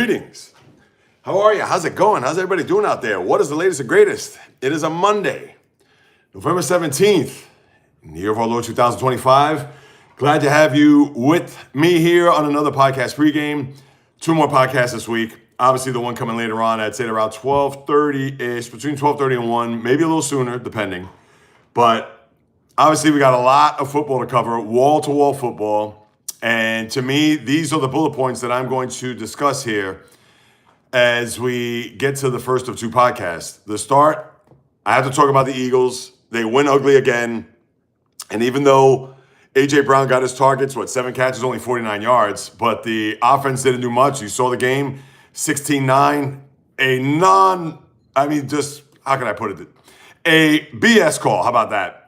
Greetings. How are you? How's it going? How's everybody doing out there? What is the latest and greatest? It is a Monday, November 17th, in the year of our Lord 2025. Glad to have you with me here on another podcast pregame. 2 more podcasts this week. Obviously, the one coming later on, I'd say at around 12:30-ish, between 12:30 and 1, maybe a little sooner, depending. But obviously, we got a lot of football to cover, wall-to-wall football. And to me, these are the bullet points that I'm going to discuss here as we get to the first of 2 podcasts. The start, I have to talk about the Eagles. They win ugly again. And even though A.J. Brown got his targets, 7 catches, only 49 yards, but the offense didn't do much. You saw the game, 16-9, how can I put it? A BS call, how about that?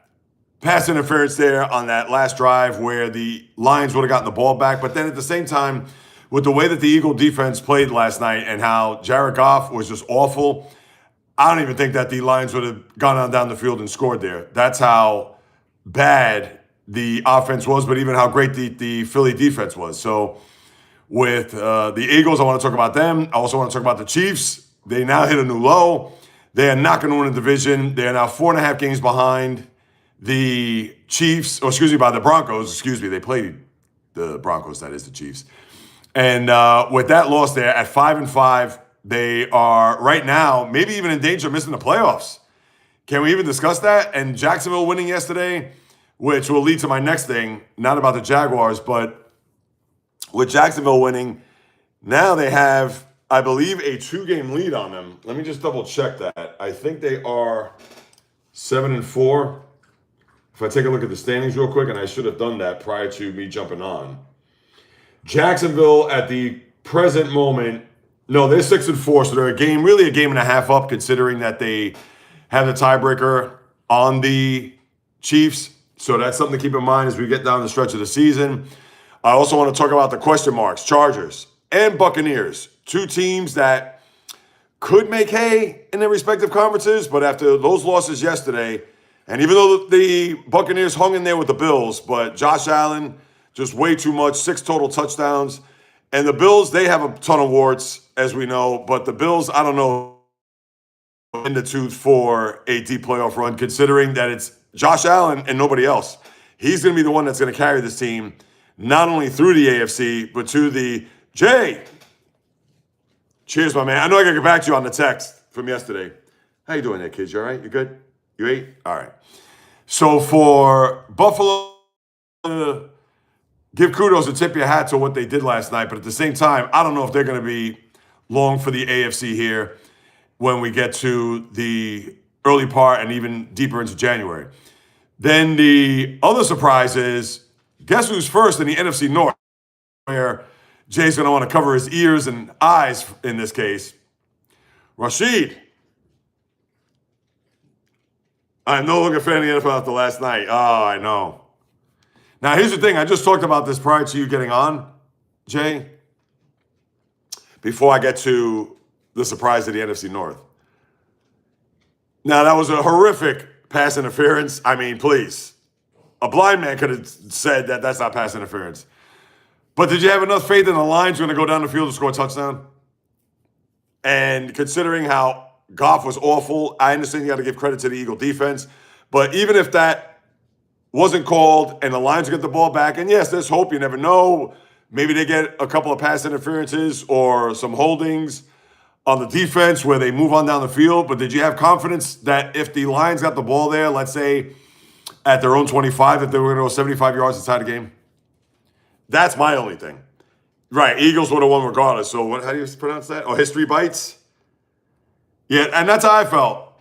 Pass interference there on that last drive where the Lions would have gotten the ball back. But then at the same time, with the way that the Eagle defense played last night and how Jared Goff was just awful, I don't even think that the Lions would have gone on down the field and scored there. That's how bad the offense was, but even how great the Philly defense was. So with the Eagles, I want to talk about them. I also want to talk about the Chiefs. They now hit a new low. They are not going to win the division. They are now 4.5 games behind the Chiefs, by the Broncos. They played the Broncos, that is the Chiefs. And with that loss there at 5-5, they are right now maybe even in danger of missing the playoffs. Can we even discuss that? And Jacksonville winning yesterday, which will lead to my next thing, not about the Jaguars, but with Jacksonville winning, now they have, I believe, a 2-game lead on them. Let me just double check that. I think they are 7-4. If I take a look at the standings real quick, and I should have done that prior to me jumping on. Jacksonville at the present moment, no, they're 6-4, so they're a game and a half up, considering that they have the tiebreaker on the Chiefs. So that's something to keep in mind as we get down the stretch of the season. I also want to talk about the question marks, Chargers and Buccaneers, 2 teams that could make hay in their respective conferences, but after those losses yesterday, and even though the Buccaneers hung in there with the Bills, but Josh Allen, just way too much, 6 total touchdowns. And the Bills, they have a ton of warts, as we know, but the Bills, I don't know, in the tooth for a deep playoff run, considering that it's Josh Allen and nobody else. He's going to be the one that's going to carry this team, not only through the AFC, but to the Jay. Cheers, my man. I know I got to get back to you on the text from yesterday. How you doing there, kids? You all right? You good? You ate? All right. So for Buffalo, give kudos and tip your hat to what they did last night. But at the same time, I don't know if they're going to be long for the AFC here when we get to the early part and even deeper into January. Then the other surprise is, guess who's first in the NFC North, where Jay's going to want to cover his ears and eyes in this case. Rashid. I'm no longer a fan of the NFL after last night. Oh, I know. Now, here's the thing. I just talked about this prior to you getting on, Jay, before I get to the surprise of the NFC North. Now, that was a horrific pass interference. I mean, please. A blind man could have said that that's not pass interference. But did you have enough faith in the Lions going to go down the field and score a touchdown? And considering how Goff was awful, I understand you got to give credit to the Eagle defense. But even if that wasn't called and the Lions get the ball back, and yes, there's hope. You never know. Maybe they get a couple of pass interferences or some holdings on the defense where they move on down the field. But did you have confidence that if the Lions got the ball there, let's say at their own 25, that they were going to go 75 yards inside the game? That's my only thing. Right, Eagles would have won regardless. So how do you pronounce that? Oh, history bites? Yeah, and that's how I felt.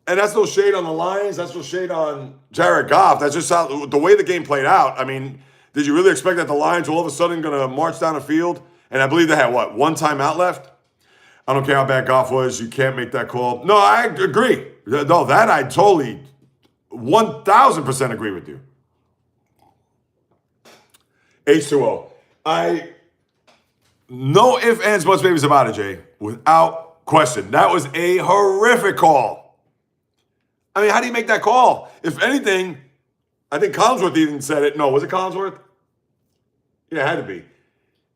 And that's no shade on the Lions. That's no shade on Jared Goff. That's just how the way the game played out. I mean, did you really expect that the Lions were all of a sudden going to march down the field? And I believe they had, 1 timeout left? I don't care how bad Goff was. You can't make that call. No, I agree. No, that I totally 1,000% agree with you. H2O. No ifs, ands, buts, babies about it, Jay. Without question. That was a horrific call. I mean, how do you make that call? If anything, I think Collinsworth even said it. No, was it Collinsworth? Yeah, it had to be.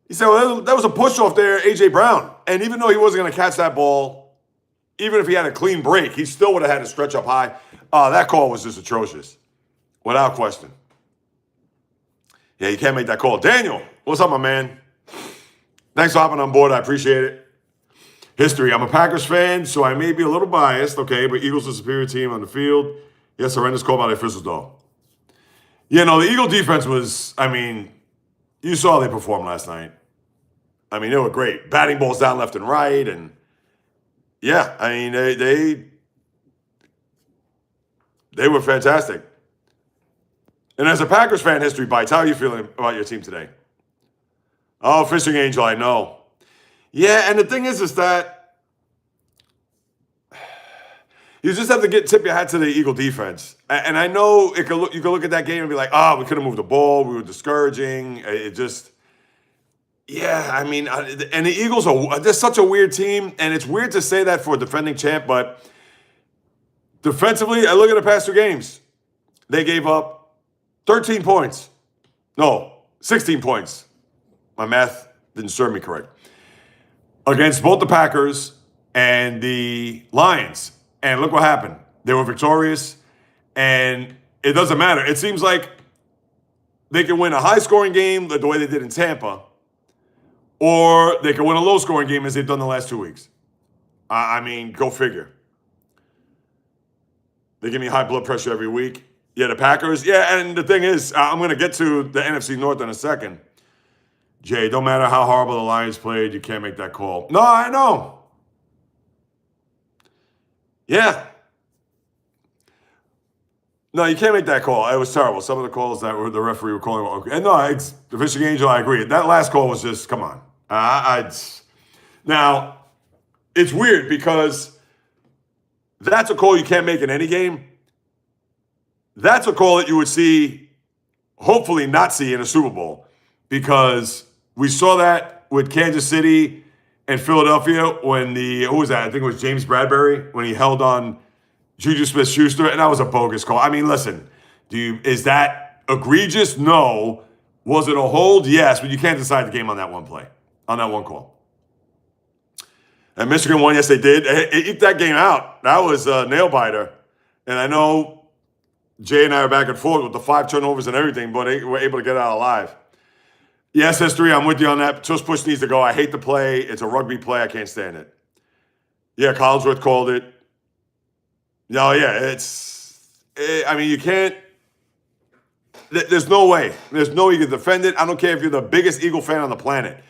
He said, well, that was a push off there, A.J. Brown. And even though he wasn't going to catch that ball, even if he had a clean break, he still would have had to stretch up high. That call was just atrocious, without question. Yeah, you can't make that call. Daniel, what's up, my man? Thanks for hopping on board. I appreciate it. History. I'm a Packers fan, so I may be a little biased, okay, but Eagles are a superior team on the field. Yes, horrendous call by the officials, though. You know, the Eagle defense was, I mean, you saw how they performed last night. I mean, they were great. Batting balls down left and right, and yeah, I mean, they were fantastic. And as a Packers fan, history bites. How are you feeling about your team today? Oh, Fishing Angel, I know. Yeah, and the thing is that you just have to tip your hat to the Eagle defense. And I know you can look at that game and be like, we could have moved the ball. We were discouraging. It just, yeah, I mean, and the Eagles they're such a weird team. And it's weird to say that for a defending champ, but defensively, I look at the past 2 games. They gave up 13 points. No, 16 points. My math didn't serve me correct. Against both the Packers and the Lions. And look what happened. They were victorious, and it doesn't matter. It seems like they can win a high-scoring game the way they did in Tampa, or they can win a low-scoring game as they've done the last 2 weeks. I mean, go figure. They give me high blood pressure every week. Yeah, the Packers. Yeah, and the thing is, I'm going to get to the NFC North in a second. Jay, don't matter how horrible the Lions played, you can't make that call. No, I know. Yeah. No, you can't make that call. It was terrible. Some of the calls that the referee were calling. Okay. And no, it's the Fishing Angel, I agree. That last call was just, come on. Now, it's weird because that's a call you can't make in any game. That's a call that you would see, hopefully not see in a Super Bowl. Because we saw that with Kansas City and Philadelphia when who was that? I think it was James Bradbury when he held on Juju Smith-Schuster, and that was a bogus call. I mean, listen, is that egregious? No. Was it a hold? Yes, but you can't decide the game on that one play, on that one call. And Michigan won, yes, they did. Eat that game out. That was a nail-biter. And I know Jay and I are back and forth with the 5 turnovers and everything, but they were able to get out alive. Yes, history, I'm with you on that. Tush Push needs to go. I hate the play. It's a rugby play. I can't stand it. Yeah, Collinsworth called it. No, yeah, I mean, you can't. There's no way. There's no way you can defend it. I don't care if you're the biggest Eagle fan on the planet.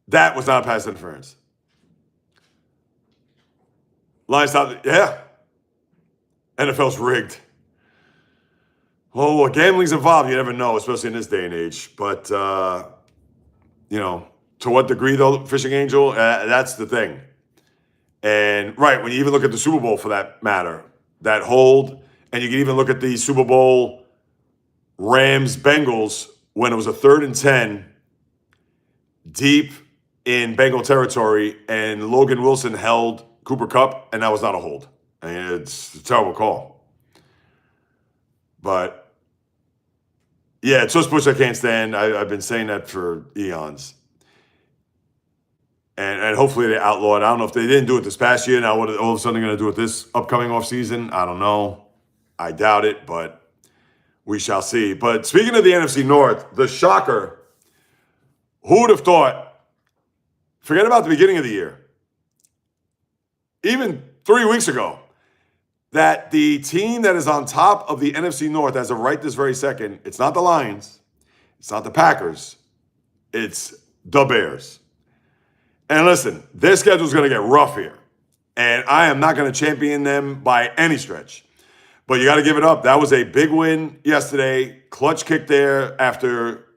That was not pass interference. Line stop. Yeah. NFL's rigged. Oh, gambling's involved. You never know, especially in this day and age. But, to what degree, though, Fishing Angel, that's the thing. And, right, when you even look at the Super Bowl, for that matter, that hold, and you can even look at the Super Bowl Rams-Bengals when it was a 3rd and 10 deep in Bengal territory, and Logan Wilson held Cooper Kupp, and that was not a hold. I mean, it's a terrible call. But, yeah, Tush Push I can't stand. I've been saying that for eons. And hopefully they outlaw it. I don't know if they didn't do it this past year. Now, what are all of a sudden going to do it this upcoming offseason? I don't know. I doubt it, but we shall see. But speaking of the NFC North, the shocker, who would have thought, forget about the beginning of the year, even 3 weeks ago, that the team that is on top of the NFC North as of right this very second, it's not the Lions, it's not the Packers, it's the Bears. And listen, their schedule is going to get rough here. And I am not going to champion them by any stretch. But you got to give it up. That was a big win yesterday. Clutch kick there after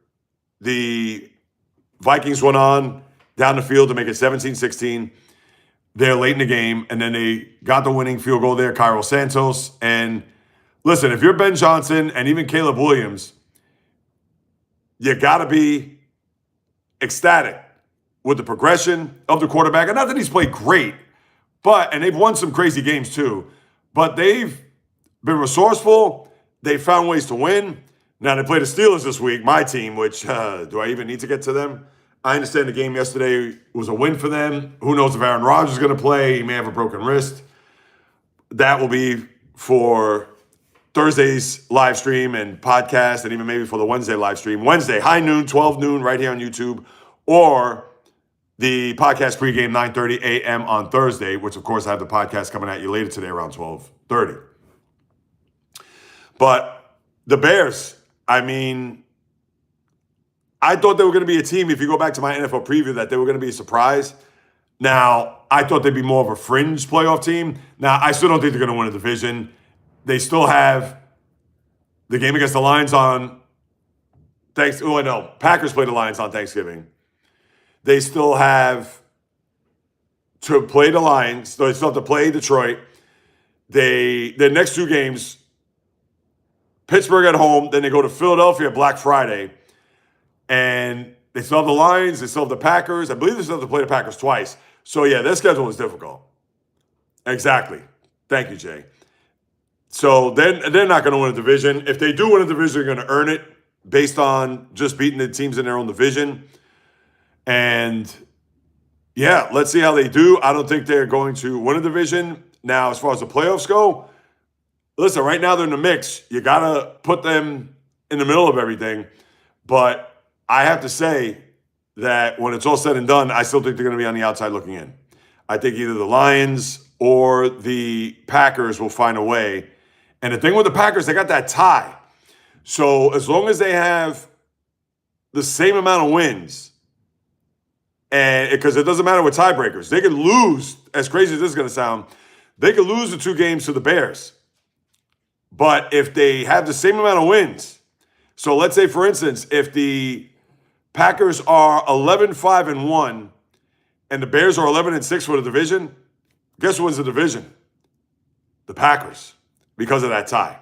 the Vikings went on down the field to make it 17-16. They're late in the game, and then they got the winning field goal there, Cairo Santos. And listen, if you're Ben Johnson and even Caleb Williams, you got to be ecstatic with the progression of the quarterback. And not that he's played great, and they've won some crazy games too, but they've been resourceful. They found ways to win. Now, they play the Steelers this week, my team, which, do I even need to get to them? I understand the game yesterday was a win for them. Who knows if Aaron Rodgers is going to play? He may have a broken wrist. That will be for Thursday's live stream and podcast, and even maybe for the Wednesday live stream. Wednesday, high noon, 12 noon, right here on YouTube, or the podcast pregame, 9:30 a.m. on Thursday, which, of course, I have the podcast coming at you later today around 12:30. But the Bears, I mean, I thought they were going to be a team, if you go back to my NFL preview, that they were going to be a surprise. Now, I thought they'd be more of a fringe playoff team. Now, I still don't think they're going to win a division. They still have the game against the Lions on Thanksgiving. Oh, no, Packers play the Lions on Thanksgiving. They still have to play the Lions. They still have to play Detroit. Their next two games, Pittsburgh at home, then they go to Philadelphia Black Friday. And they still have the Lions. They still have the Packers. I believe they still have to play the Packers twice. So, yeah, their schedule is difficult. Exactly. Thank you, Jay. So they're not going to win a division. If they do win a division, they're going to earn it based on just beating the teams in their own division. And, yeah, let's see how they do. I don't think they're going to win a division. Now, as far as the playoffs go, listen, right now they're in the mix. You got to put them in the middle of everything. But I have to say that when it's all said and done, I still think they're going to be on the outside looking in. I think either the Lions or the Packers will find a way. And the thing with the Packers, they got that tie. So as long as they have the same amount of wins, and because it doesn't matter with tiebreakers, they can lose, as crazy as this is going to sound, they could lose the two games to the Bears. But if they have the same amount of wins, so let's say, for instance, if the Packers are 11-5-1 and the Bears are 11-6 for the division, guess who wins the division? The Packers, because of that tie.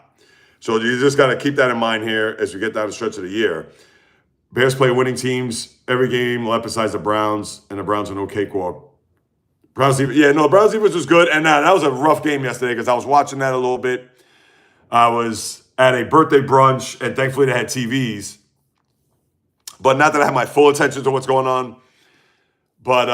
So you just got to keep that in mind here as we get down the stretch of the year. Bears play winning teams every game, left besides the Browns, and the Browns are no cakewalk. Browns defense was good, and that was a rough game yesterday because I was watching that a little bit. I was at a birthday brunch, and thankfully they had TVs. But not that I have my full attention to what's going on. But,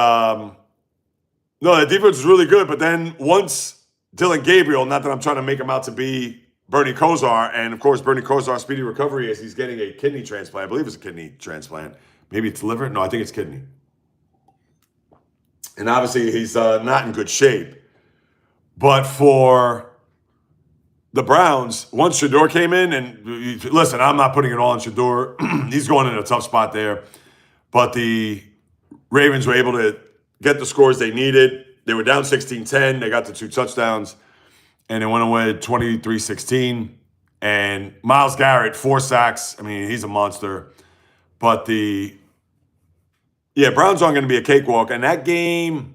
no, the defense was really good. But then once Dylan Gabriel, not that I'm trying to make him out to be Bernie Kosar, and, of course, Bernie Kosar, speedy recovery as he's getting a kidney transplant. I believe it's a kidney transplant. Maybe it's liver. No, I think it's kidney. And obviously he's not in good shape. But for the Browns, once Shador came in, and listen, I'm not putting it all on Shador. He's going in a tough spot there. But the Ravens were able to get the scores they needed. They were down 16-10. They got the two touchdowns, and they went away 23-16. And Myles Garrett, 4 sacks. I mean, he's a monster. But Browns aren't going to be a cakewalk. And that game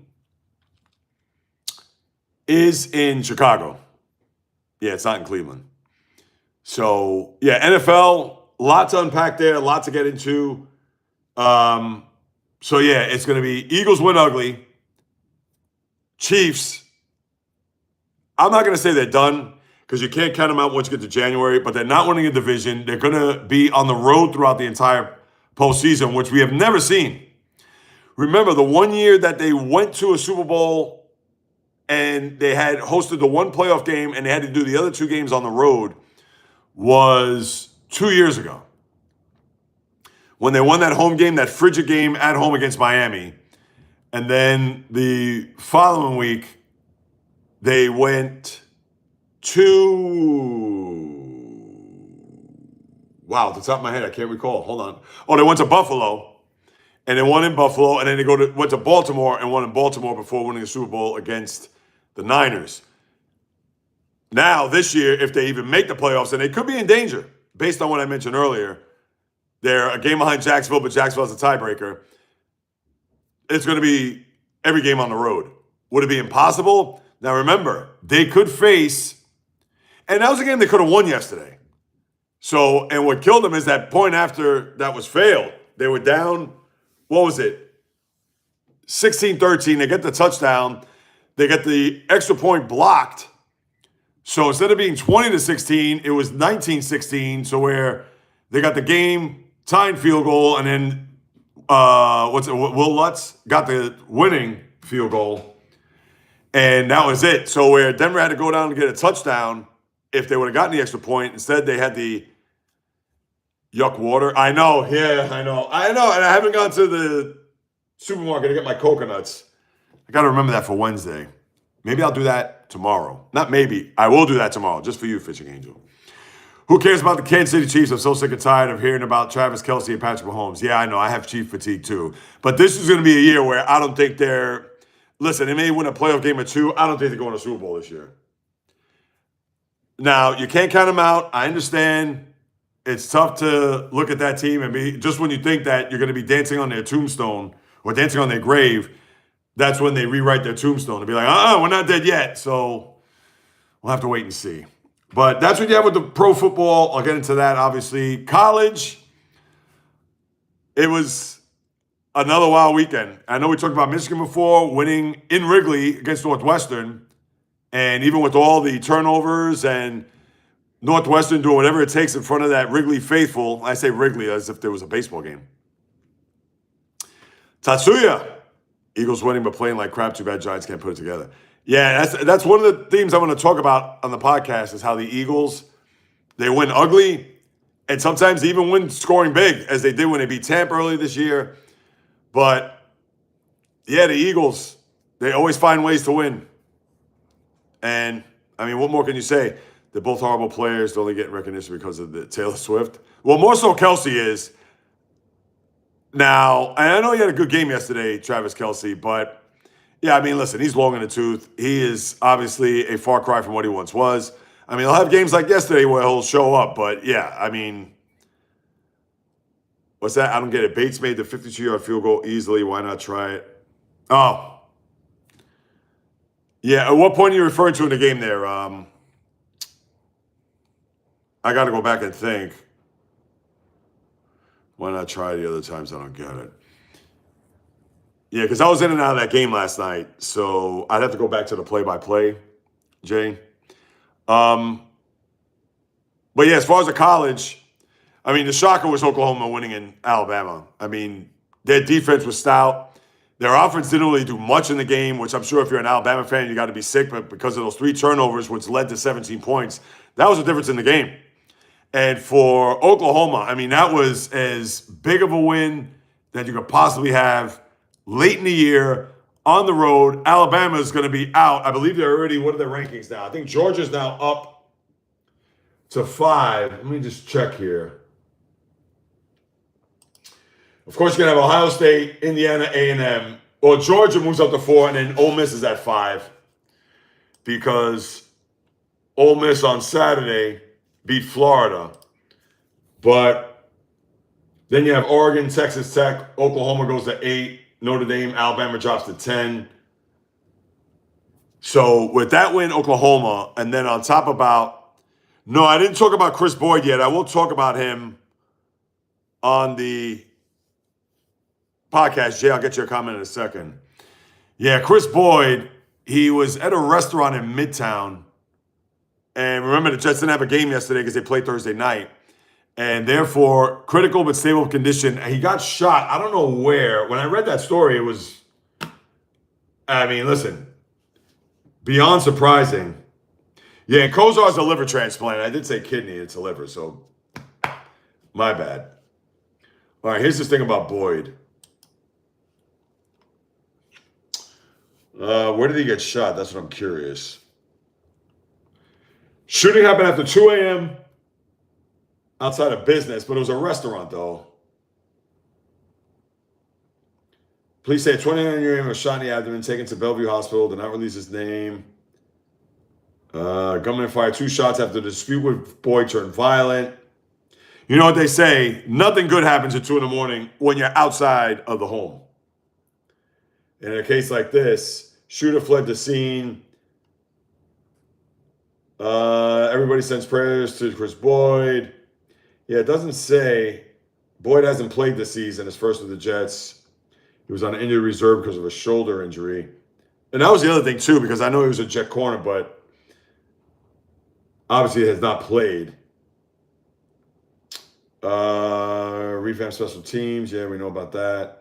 is in Chicago. Yeah, it's not in Cleveland. So, yeah, NFL, a lot to unpack there, a lot to get into. So, yeah, it's going to be Eagles win ugly. Chiefs, I'm not going to say they're done because you can't count them out once you get to January, but they're not winning a division. They're going to be on the road throughout the entire postseason, which we have never seen. Remember, the one year that they went to a Super Bowl and they had hosted the one playoff game and they had to do the other two games on the road was 2 years ago. When they won that home game, that frigid game at home against Miami. And then the following week, they went off the top of my head, I can't recall. Hold on. Oh, they went to Buffalo. And they won in Buffalo, and then they went to Baltimore and won in Baltimore before winning the Super Bowl against the Niners. Now, this year, if they even make the playoffs, and they could be in danger, based on what I mentioned earlier, they're a game behind Jacksonville, but Jacksonville has a tiebreaker. It's going to be every game on the road. Would it be impossible? Now, remember, they could face, and that was a game they could have won yesterday. So, and what killed them is that point after that was failed. They were down, 16-13. They get the touchdown. They get the extra point blocked. So instead of being 20-16, it was 19-16. So where they got the game tying field goal, and then Will Lutz got the winning field goal, and that was it. So where Denver had to go down to get a touchdown, if they would have gotten the extra point, instead they had the yuck water. I know, yeah, I know, and I haven't gone to the supermarket to get my coconuts. I got to remember that for Wednesday. Maybe I'll do that tomorrow. Not maybe. I will do that tomorrow, just for you, Fishing Angel. Who cares about the Kansas City Chiefs? I'm so sick and tired of hearing about Travis Kelce and Patrick Mahomes. Yeah, I know. I have Chief fatigue too. But this is going to be a year where I don't think they're... Listen, they may win a playoff game or two. I don't think they're going to Super Bowl this year. Now, you can't count them out. I understand it's tough to look at that team and be... Just when you think that you're going to be dancing on their tombstone or dancing on their grave, that's when they rewrite their tombstone and be like, we're not dead yet. So we'll have to wait and see. But that's what you have with the pro football. I'll get into that, obviously. College, it was another wild weekend. I know we talked about Michigan before, winning in Wrigley against Northwestern. And even with all the turnovers and Northwestern doing whatever it takes in front of that Wrigley faithful. I say Wrigley as if there was a baseball game. Tatsuya, Eagles winning but playing like crap. Too bad Giants can't put it together. Yeah, that's one of the themes I want to talk about on the podcast is how the Eagles, they win ugly and sometimes they even win scoring big, as they did when they beat Tampa early this year. But, yeah, the Eagles, they always find ways to win. And, I mean, what more can you say? They're both horrible players. They're only getting recognition because of the Taylor Swift. Well, more so Kelce is. Now, and I know he had a good game yesterday, Travis Kelce, but... Yeah, I mean, listen, he's long in the tooth. He is obviously a far cry from what he once was. I mean, he'll have games like yesterday where he'll show up, but yeah, I mean, what's that? I don't get it. Bates made the 52-yard field goal easily. Why not try it? Oh. Yeah, at what point are you referring to in the game there? I got to go back and think. Why not try the other times? I don't get it. Yeah, because I was in and out of that game last night, so I'd have to go back to the play-by-play, Jay. But yeah, as far as the college, I mean, the shocker was Oklahoma winning in Alabama. I mean, their defense was stout. Their offense didn't really do much in the game, which I'm sure if you're an Alabama fan, you got to be sick, but because of those 3 turnovers, which led to 17 points, that was the difference in the game. And for Oklahoma, I mean, that was as big of a win that you could possibly have. Late in the year, on the road, Alabama is going to be out. I believe they're already, what are their rankings now? I think Georgia's now up to 5. Let me just check here. Of course, you're going to have Ohio State, Indiana, A&M. Well, Georgia moves up to 4, and then Ole Miss is at 5. Because Ole Miss on Saturday beat Florida. But then you have Oregon, Texas Tech, Oklahoma goes to 8. Notre Dame, Alabama drops to 10. So with that win, Oklahoma, and then on top no, I didn't talk about Chris Boyd yet. I will talk about him on the podcast. Jay, I'll get your comment in a second. Yeah, Chris Boyd, he was at a restaurant in Midtown. And remember, the Jets didn't have a game yesterday because they played Thursday night. And therefore, critical but stable condition. He got shot. I don't know where. When I read that story, it was, I mean, listen, beyond surprising. Yeah, and Kozar's a liver transplant. I did say kidney. It's a liver, so my bad. All right, here's this thing about Boyd. Where did he get shot? That's what I'm curious. Shooting happened after 2 a.m., outside of business, but it was a restaurant, though. Police say a 29-year-old man was shot in the abdomen, taken to Bellevue Hospital, did not release his name. Gunman fired 2 shots after the dispute with Boyd turned violent. You know what they say, nothing good happens at 2 in the morning when you're outside of the home. In a case like this, shooter fled the scene. Everybody sends prayers to Chris Boyd. Yeah, it doesn't say. Boyd hasn't played this season, his first with the Jets. He was on injury reserve because of a shoulder injury. And that was the other thing, too, because I know he was a Jet corner, but obviously has not played. Revamp special teams. Yeah, we know about that.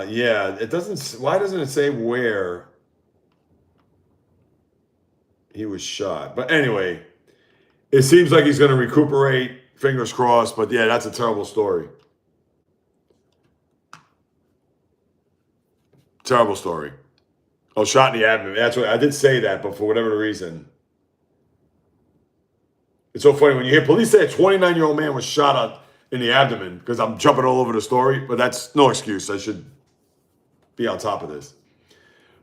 Yeah, it doesn't. Why doesn't it say where he was shot? But anyway, it seems like he's going to recuperate. Fingers crossed. But yeah, that's a terrible story. Terrible story. Oh, shot in the abdomen. That's what I did say that, but for whatever reason, it's so funny when you hear police say a 29-year-old man was shot in the abdomen, because I'm jumping all over the story, but that's no excuse. I should be on top of this.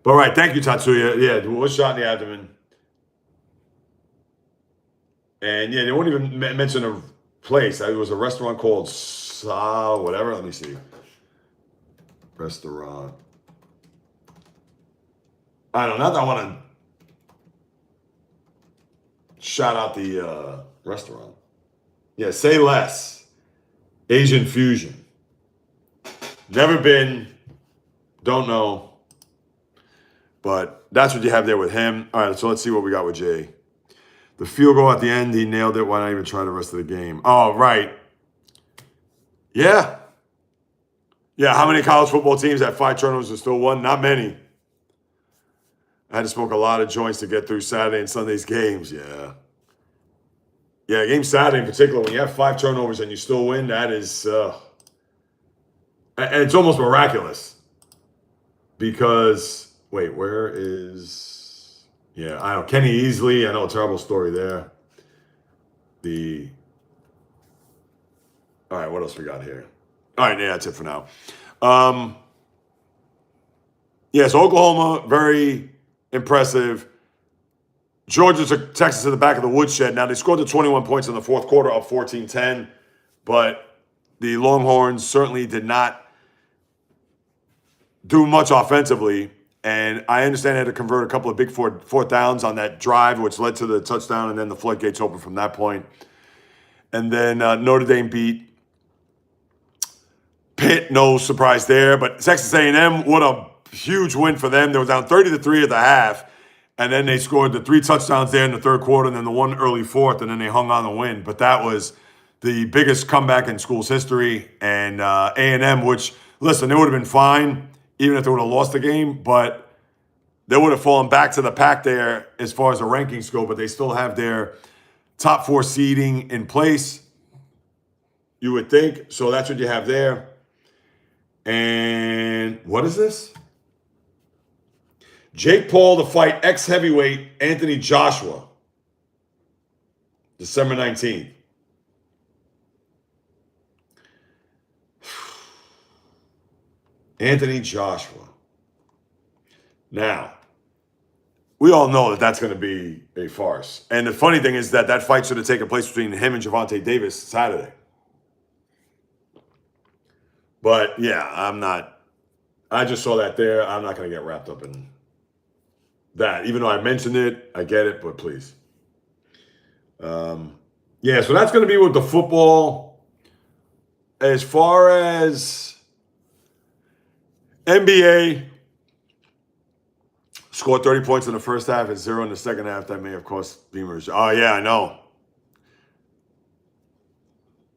But right, thank you, Tatsuya. Yeah, it was shot in the abdomen. And yeah, they won't even mention a place. It was a restaurant called whatever. Let me see. Restaurant. I don't know. Not that I want to shout out the restaurant. Yeah, Say Less. Asian Fusion. Never been. Don't know. But that's what you have there with him. All right, so let's see what we got with Jay. The field goal at the end, he nailed it. Why not even try the rest of the game? Oh, right. Yeah. Yeah, how many college football teams had 5 turnovers and still won? Not many. I had to smoke a lot of joints to get through Saturday and Sunday's games. Yeah. Yeah, game Saturday in particular, when you have 5 turnovers and you still win, that is, and it's almost miraculous. Because, wait, where is, yeah, I don't know, Kenny Easley, I know, a terrible story there. All right, what else we got here? All right, yeah, that's it for now. Yeah, so Oklahoma, very impressive. Georgia took Texas to the back of the woodshed. Now, they scored the 21 points in the fourth quarter, up 14-10. But the Longhorns certainly did not do much offensively. And I understand they had to convert a couple of big fourth downs on that drive, which led to the touchdown, and then the floodgates opened from that point. And then Notre Dame beat Pitt, no surprise there. But Texas A&M, what a huge win for them. They were down 30-3 at the half. And then they scored the 3 touchdowns there in the third quarter, and then the 1 early fourth, and then they hung on the win. But that was the biggest comeback in school's history. And A&M, which, listen, they would have been fine even if they would have lost the game, but they would have fallen back to the pack there as far as the rankings go, but they still have their top 4 seeding in place, you would think. So that's what you have there. And what is this? Jake Paul to fight ex-heavyweight Anthony Joshua, December 19th. Anthony Joshua. Now, we all know that that's going to be a farce. And the funny thing is that fight should have taken place between him and Gervonta Davis Saturday. But, yeah, I just saw that there. I'm not going to get wrapped up in that. Even though I mentioned it, I get it, but please. Yeah, so that's going to be with the football. As far as NBA, scored 30 points in the first half and 0 in the second half. That may have cost Beamer's. Oh, yeah, I know.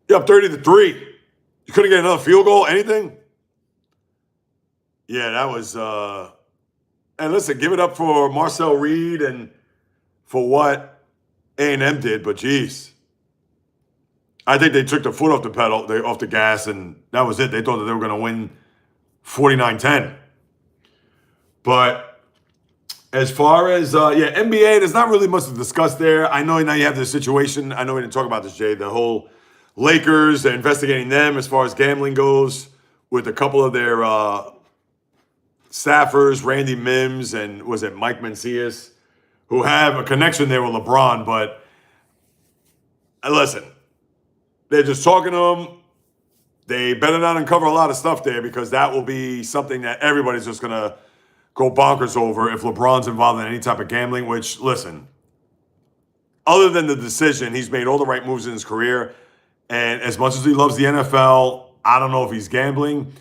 You're up 30-3. You couldn't get another field goal, anything? Yeah, that was... And listen, give it up for Marcel Reed and for what A&M did, but geez. I think they took the foot off the pedal, off the gas, and that was it. They thought that they were going to win 49-10. But as far as, NBA, there's not really much to discuss there. I know now you have this situation. I know we didn't talk about this, Jay. The whole Lakers, they're investigating them as far as gambling goes with a couple of their staffers, Randy Mims and was it Mike Mancias, who have a connection there with LeBron. But listen, they're just talking to him. They better not uncover a lot of stuff there, because that will be something that everybody's just going to go bonkers over if LeBron's involved in any type of gambling, which, listen, other than the decision, he's made all the right moves in his career. And as much as he loves the NFL, I don't know if he's gambling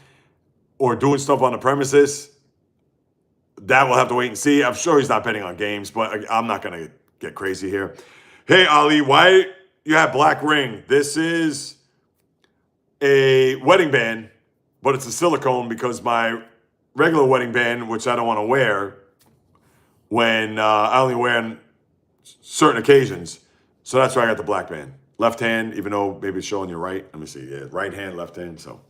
or doing stuff on the premises. That we'll have to wait and see. I'm sure he's not betting on games, but I'm not going to get crazy here. Hey, Ali, why you have black ring? This is a wedding band, but it's a silicone because my regular wedding band, which I don't want to wear when I only wear on certain occasions. So that's why I got the black band. Left hand, even though maybe it's showing you right. Let me see. Yeah, right hand, left hand. So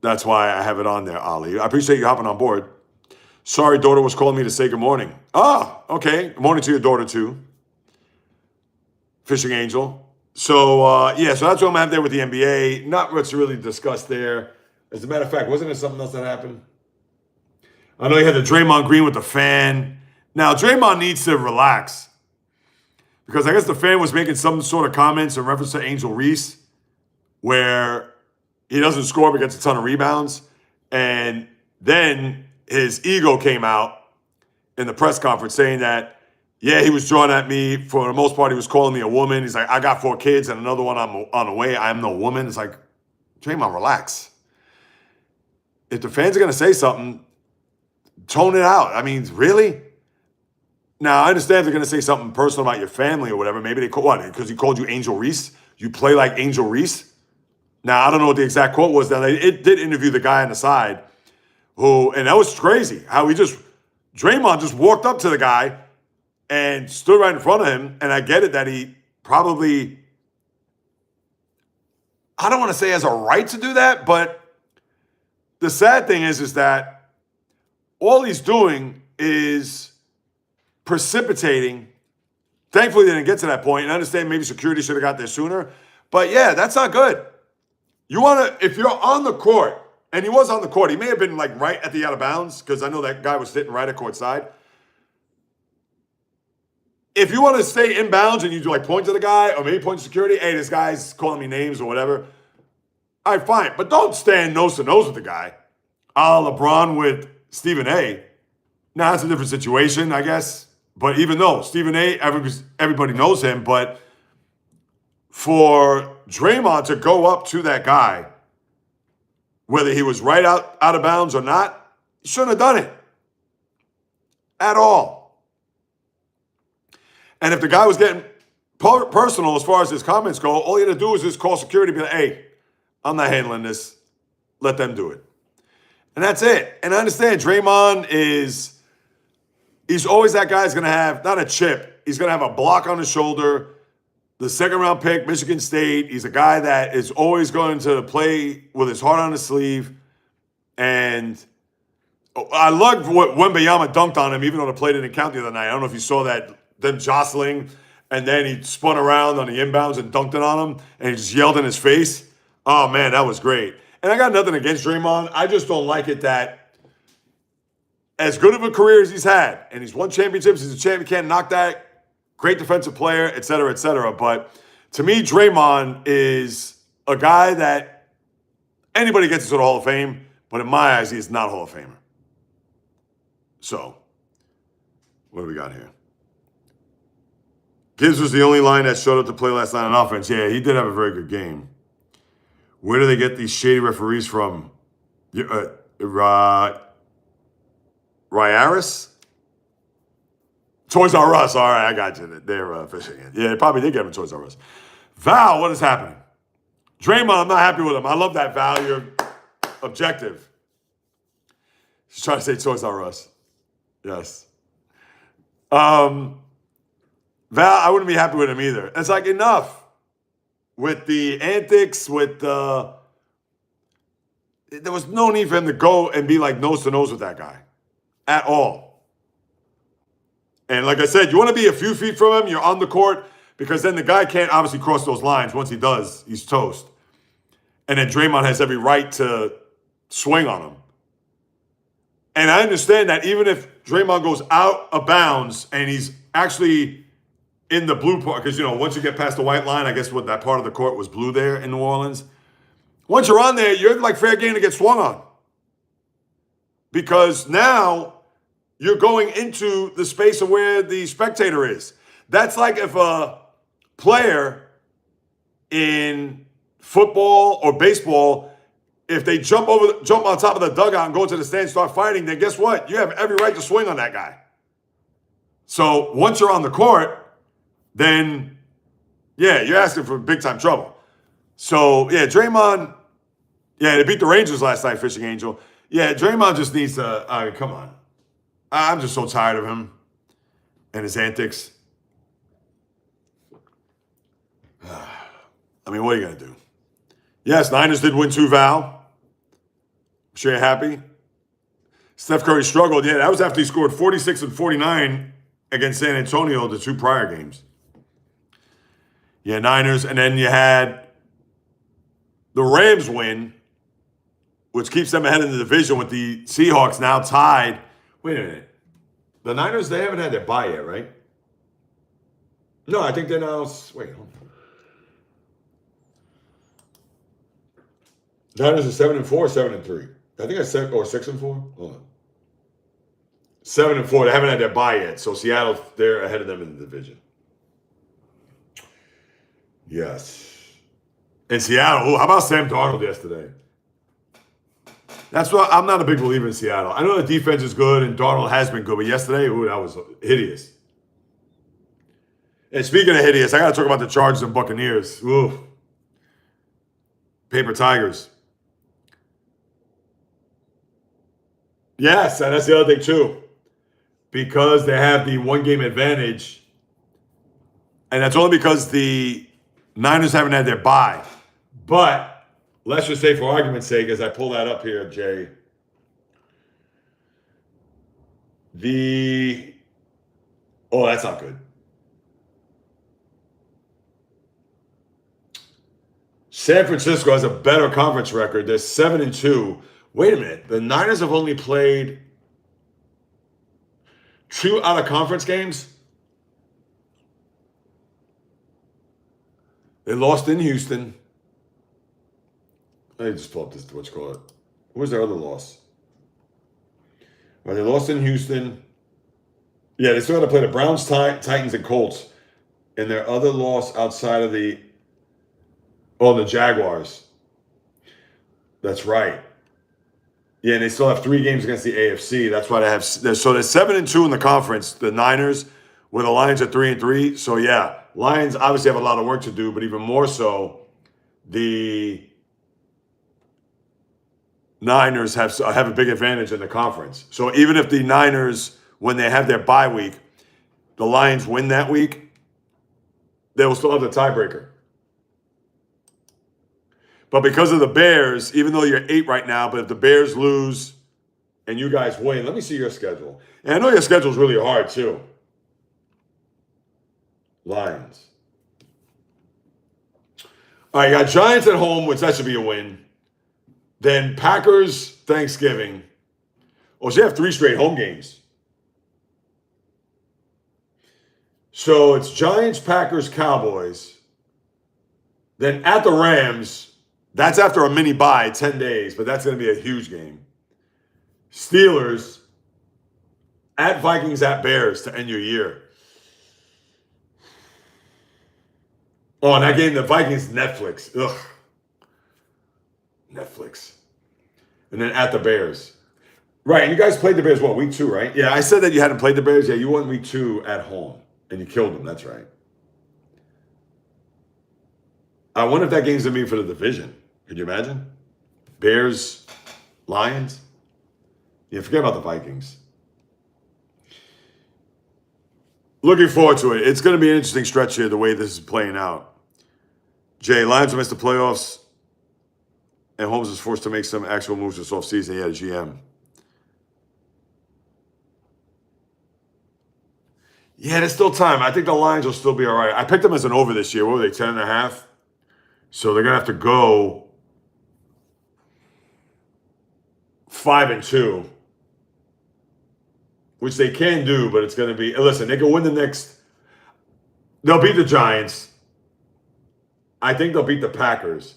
that's why I have it on there, Ali. I appreciate you hopping on board. Sorry, daughter was calling me to say good morning. Ah, okay. Good morning to your daughter, too. Fishing Angel. So, yeah, so that's what I'm going to have there with the NBA. Not much to really discuss there. As a matter of fact, wasn't there something else that happened? I know you had the Draymond Green with the fan. Now, Draymond needs to relax because I guess the fan was making some sort of comments in reference to Angel Reese where he doesn't score but gets a ton of rebounds. And then his ego came out in the press conference saying that, yeah, he was drawing at me. For the most part, he was calling me a woman. He's like, I got 4 kids and another one I'm on the way. I'm no woman. It's like, Draymond, relax. If the fans are going to say something, tone it out. I mean, really? Now, I understand they're going to say something personal about your family or whatever. Maybe they call what? Because he called you Angel Reese? You play like Angel Reese? Now, I don't know what the exact quote was. Now, it did interview the guy on the side who, and that was crazy, how Draymond just walked up to the guy and stood right in front of him. And I get it that he probably, I don't want to say has a right to do that, but the sad thing is that all he's doing is precipitating. Thankfully, they didn't get to that point. And I understand maybe security should have got there sooner. But yeah, that's not good. You want to, if you're on the court, and he was on the court, he may have been like right at the out of bounds because I know that guy was sitting right at court side. If you want to stay in bounds and you do like point to the guy or maybe point to security, hey, this guy's calling me names or whatever, all right, fine. But don't stand nose to nose with the guy. LeBron with Stephen A. Now, that's a different situation, I guess. But even though Stephen A., everybody knows him, but for Draymond to go up to that guy, whether he was right out of bounds or not, he shouldn't have done it at all. And if the guy was getting personal as far as his comments go, all he had to do was just call security and be like, hey, I'm not handling this. Let them do it. And that's it. And I understand Draymond he's always that guy's going to have, not a chip, he's going to have a block on his shoulder. The second round pick, Michigan State. He's a guy that is always going to play with his heart on his sleeve. And I loved what Wembanyama dunked on him, even though the play didn't count the other night. I don't know if you saw that, them jostling, and then he spun around on the inbounds and dunked it on him, and he just yelled in his face. Oh, man, that was great. And I got nothing against Draymond. I just don't like it that as good of a career as he's had, and he's won championships, he's a champion, can't knock that, great defensive player, et cetera, et cetera. But to me, Draymond is a guy that anybody gets into the Hall of Fame, but in my eyes, he's not a Hall of Famer. So, what do we got here? Gibbs was the only line that showed up to play last night on offense. Yeah, he did have a very good game. Where do they get these shady referees from? Ryaris? Toys R Us. All right, I got you. They're fishing it. Yeah, they probably did get him Toys R Us. Val, what is happening? Draymond, I'm not happy with him. I love that, Val. You're objective. She's trying to say Toys R Us. Yes. Val, I wouldn't be happy with him either. It's like enough with the antics, with the... There was no need for him to go and be like nose to nose with that guy at all. And like I said, you want to be a few feet from him, you're on the court, because then the guy can't obviously cross those lines. Once he does, he's toast. And then Draymond has every right to swing on him. And I understand that even if Draymond goes out of bounds and he's actually in the blue part, because, you know, once you get past the white line, I guess what that part of the court was blue there in New Orleans. Once you're on there, you're like fair game to get swung on. Because now you're going into the space of where the spectator is. That's like if a player in football or baseball, if they jump on top of the dugout and go to the stand and start fighting, then guess what? You have every right to swing on that guy. So once you're on the court, then, yeah, you're asking for big-time trouble. So, yeah, Draymond, yeah, they beat the Rangers last night, Fishing Angel. Yeah, Draymond just needs to, come on. I'm just so tired of him and his antics. I mean, what are you going to do? Yes, Niners did win 2, Val. I'm sure you're happy. Steph Curry struggled. Yeah, that was after he scored 46 and 49 against San Antonio the 2 prior games. Yeah, Niners. And then you had the Rams win, which keeps them ahead in the division with the Seahawks now tied. Wait a minute. The Niners, they haven't had their bye yet, right? No, I think they're now. Wait, hold on. Niners are 7-4, 7-3. I think I said, or 6-4. Hold on. 7-4. They haven't had their bye yet. So Seattle, they're ahead of them in the division. Yes. In Seattle, how about Sam Darnold yesterday? That's why I'm not a big believer in Seattle. I know the defense is good and Darnold has been good, but yesterday, that was hideous. And speaking of hideous, I got to talk about the Chargers and Buccaneers. Ooh. Paper Tigers. Yes, and that's the other thing too. Because they have the 1-game advantage, and that's only because the Niners haven't had their bye. But let's just say, for argument's sake, as I pull that up here, Jay, that's not good. San Francisco has a better conference record. They're 7-2. Wait a minute. The Niners have only played 2 out-of-conference games? They lost in Houston. Let me just pull up this, what you call it. What was their other loss? Well, they lost in Houston. Yeah, they still got to play the Browns, Titans, and Colts. And their other loss outside of the Jaguars. That's right. Yeah, and they still have 3 games against the AFC. That's why they have. So they're 7-2 in the conference, the Niners, where the Lions are 3-3. So yeah, Lions obviously have a lot of work to do, but even more so, the Niners have a big advantage in the conference. So even if the Niners, when they have their bye week, the Lions win that week, they will still have the tiebreaker. But because of the Bears, even though you're 8 right now, but if the Bears lose and you guys win, let me see your schedule. And I know your schedule is really hard too. Lions. All right, you got Giants at home, which that should be a win. Then Packers, Thanksgiving. Oh, so you have 3 straight home games. So it's Giants, Packers, Cowboys. Then at the Rams. That's after a mini bye, 10 days, but that's going to be a huge game. Steelers, at Vikings, at Bears to end your year. Oh, and that game, the Vikings, Netflix. Ugh. Netflix. And then at the Bears. Right, and you guys played the Bears, week 2, right? Yeah, I said that you hadn't played the Bears. Yeah, you won week 2 at home, and you killed them. That's right. I wonder if that game's going to be for the division. Could you imagine? Bears, Lions. Yeah, forget about the Vikings. Looking forward to it. It's going to be an interesting stretch here, the way this is playing out. Jay, Lions will miss the playoffs, and Holmes is forced to make some actual moves this offseason. He had a GM. Yeah, there's still time. I think the Lions will still be all right. I picked them as an over this year. What were they, 10.5? So they're going to have to go 5-2, which they can do, but it's going to be, listen, they can win the next, they'll beat the Giants. I think they'll beat the Packers.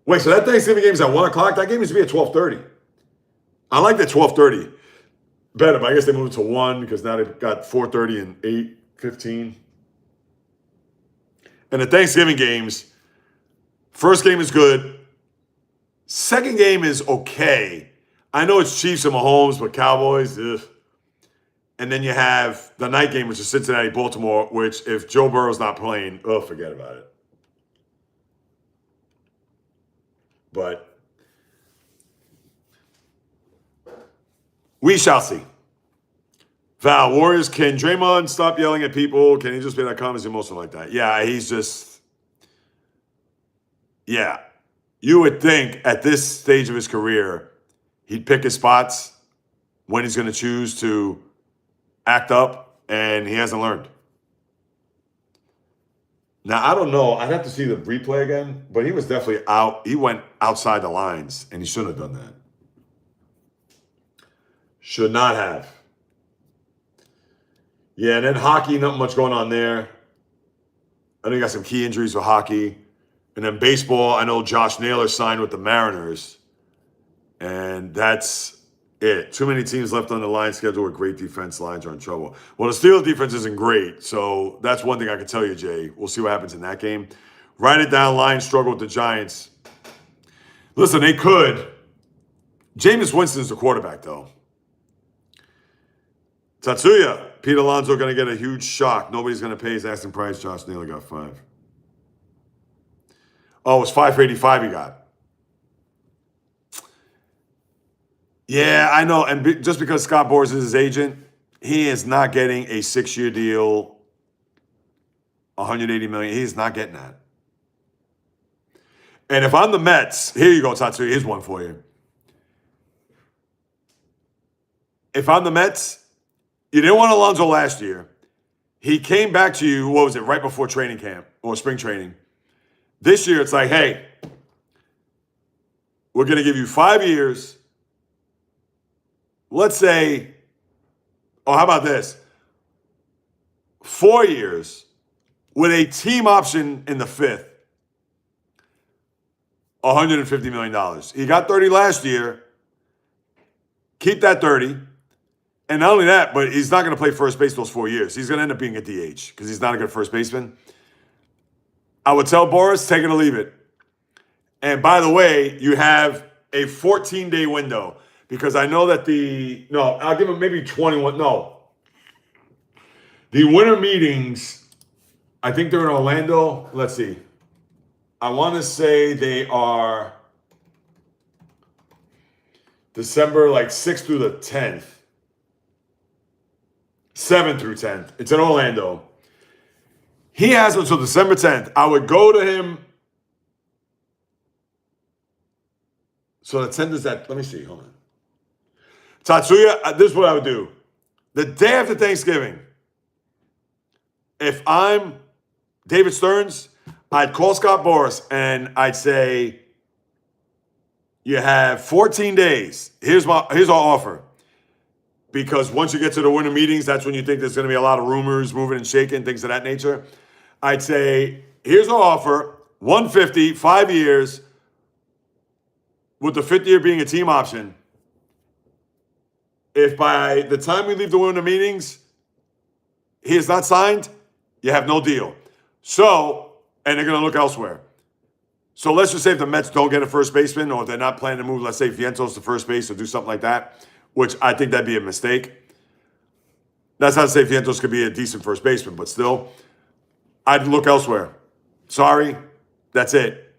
Wait, so that Thanksgiving game is at 1 o'clock? That game needs to be at 12:30. I like the 12:30 better, but I guess they moved it to 1 because now they've got 4:30 and 8:15. And the Thanksgiving games, first game is good. Second game is okay. I know it's Chiefs and Mahomes, but Cowboys, ugh. And then you have the night game, which is Cincinnati-Baltimore, which if Joe Burrow's not playing, forget about it. But we shall see. Val, Warriors, can Draymond stop yelling at people? Can he just be that calm? Is emotional like that? Yeah, he's just... Yeah. You would think at this stage of his career, he'd pick his spots when he's going to choose to act up, and he hasn't learned. Now, I don't know. I'd have to see the replay again, but he was definitely out. He went outside the lines, and he shouldn't have done that. Should not have. Yeah, and then hockey, not much going on there. I know you got some key injuries with hockey. And then baseball, I know Josh Naylor signed with the Mariners. And that's it. Too many teams left on the line schedule with great defense. Lines are in trouble. Well, the Steelers defense isn't great. So that's one thing I can tell you, Jay. We'll see what happens in that game. Write it down. Lions struggle with the Giants. Listen, they could. Jameis Winston's the quarterback, though. Tatsuya. Pete Alonso going to get a huge shock. Nobody's going to pay his asking price. Josh Naylor got 5. Oh, it was 5 for 85 he got. Yeah, I know. And just because Scott Boras is his agent, he is not getting a 6-year deal, $180 million. He's not getting that. And if I'm the Mets, here you go, Tatsuya. Here's one for you. If I'm the Mets, you didn't want Alonso last year. He came back to you, what was it, right before training camp or spring training. This year, it's like, hey, we're going to give you 5 years. Let's say, how about this? 4 years with a team option in the 5th. $150 million. He got 30 last year. Keep that 30. And not only that, but he's not going to play first base those 4 years. He's going to end up being a DH because he's not a good first baseman. I would tell Boras, take it or leave it. And by the way, you have a 14-day window because I know that I'll give him maybe 21. No. The winter meetings, I think they're in Orlando. Let's see. I want to say they are December 6th through the 10th. 7th through 10th. It's in Orlando. He has until December 10th. I would go to him. So the 10th is that. Let me see. Hold on. Tatsuya, this is what I would do. The day after Thanksgiving, if I'm David Stearns, I'd call Scott Boras and I'd say, you have 14 days. Here's our offer. Because once you get to the winter meetings, that's when you think there's going to be a lot of rumors, moving and shaking, things of that nature. I'd say, here's our offer, $150, 5 years, with the 5th year being a team option. If by the time we leave the winter meetings, he is not signed, you have no deal. So, and they're going to look elsewhere. So let's just say if the Mets don't get a first baseman, or if they're not planning to move, let's say Vientos to first base or do something like that, which I think that'd be a mistake. That's not to say Vientos could be a decent first baseman, but still, I'd look elsewhere. Sorry, that's it.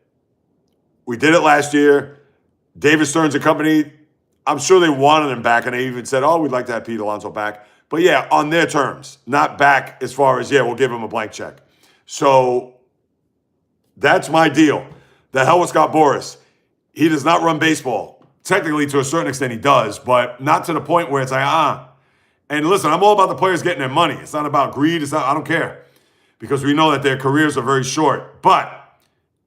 We did it last year. David Stearns and company, I'm sure they wanted him back, and they even said, we'd like to have Pete Alonso back. But yeah, on their terms, not back as far as, we'll give him a blank check. So that's my deal. The hell with Scott Boras. He does not run baseball. Technically, to a certain extent, he does, but not to the point where it's like, And listen, I'm all about the players getting their money. It's not about greed. I don't care. Because we know that their careers are very short. But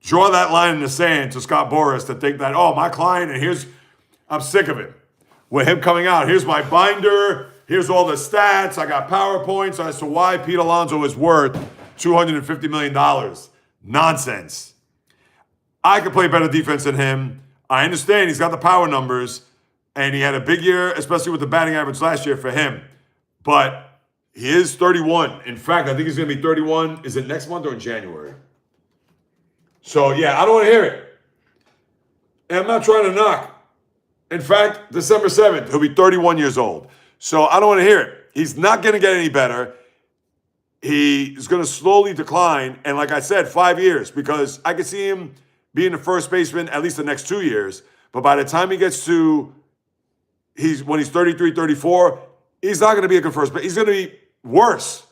draw that line in the sand to Scott Boras to think that, my client, and I'm sick of it. With him coming out, here's my binder, here's all the stats, I got PowerPoints as to why Pete Alonso is worth $250 million. Nonsense. I could play better defense than him. I understand he's got the power numbers, and he had a big year, especially with the batting average last year for him. But he is 31. In fact, I think he's going to be 31. Is it next month or in January? So, I don't want to hear it. And I'm not trying to knock. In fact, December 7th, he'll be 31 years old. So I don't want to hear it. He's not going to get any better. He's going to slowly decline. And like I said, 5 years, because I could see him being the first baseman at least the next 2 years. But by the time he gets to, when he's 33, 34, he's not going to be a good first base. He's going to be worse.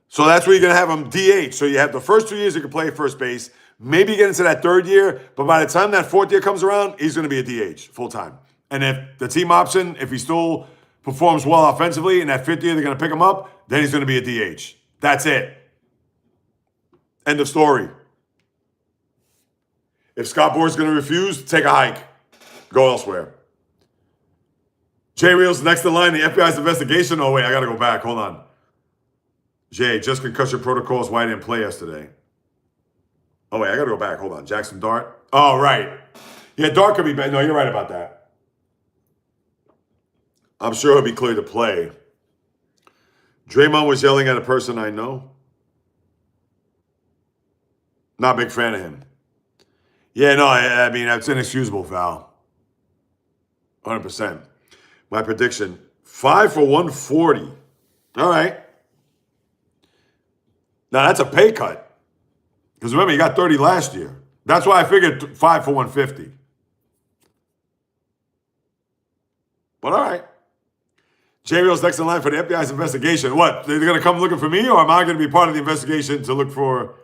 So that's where you're going to have him DH. So you have the first 2 years he can play first base. Maybe get into that third year. But by the time that fourth year comes around, he's going to be a DH full time. And if the team option, if he still performs well offensively, in that fifth year they're going to pick him up, then he's going to be a DH. That's it. End of story. If Scott Boras is going to refuse, take a hike. Go elsewhere. JAYREELZ next in line, the FBI's investigation. Oh, wait, I got to go back. Hold on. Jay, just concussion protocols. Why didn't play yesterday? Oh, wait, I got to go back. Hold on. Jackson Dart. Oh, right. Yeah, Dart could be bad. No, you're right about that. I'm sure he'll be clear to play. Draymond was yelling at a person I know. Not a big fan of him. Yeah, no, I mean, it's inexcusable, Val. 100%. My prediction, 5 for 140. All right. Now, that's a pay cut. Because remember, he got 30 last year. That's why I figured 5 for 150. But all right. JAYREELZ next in line for the FBI's investigation. What? They're going to come looking for me, or am I going to be part of the investigation to look for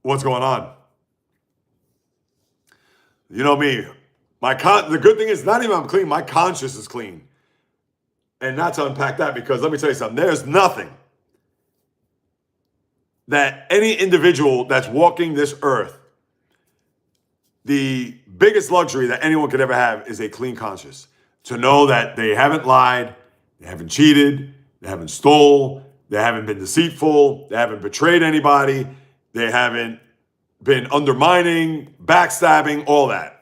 what's going on? You know me. The good thing is, not even I'm clean, my conscience is clean. And not to unpack that, because let me tell you something. There's nothing that any individual that's walking this earth, the biggest luxury that anyone could ever have is a clean conscience. To know that they haven't lied, they haven't cheated, they haven't stole, they haven't been deceitful, they haven't betrayed anybody, they haven't been undermining, backstabbing, all that.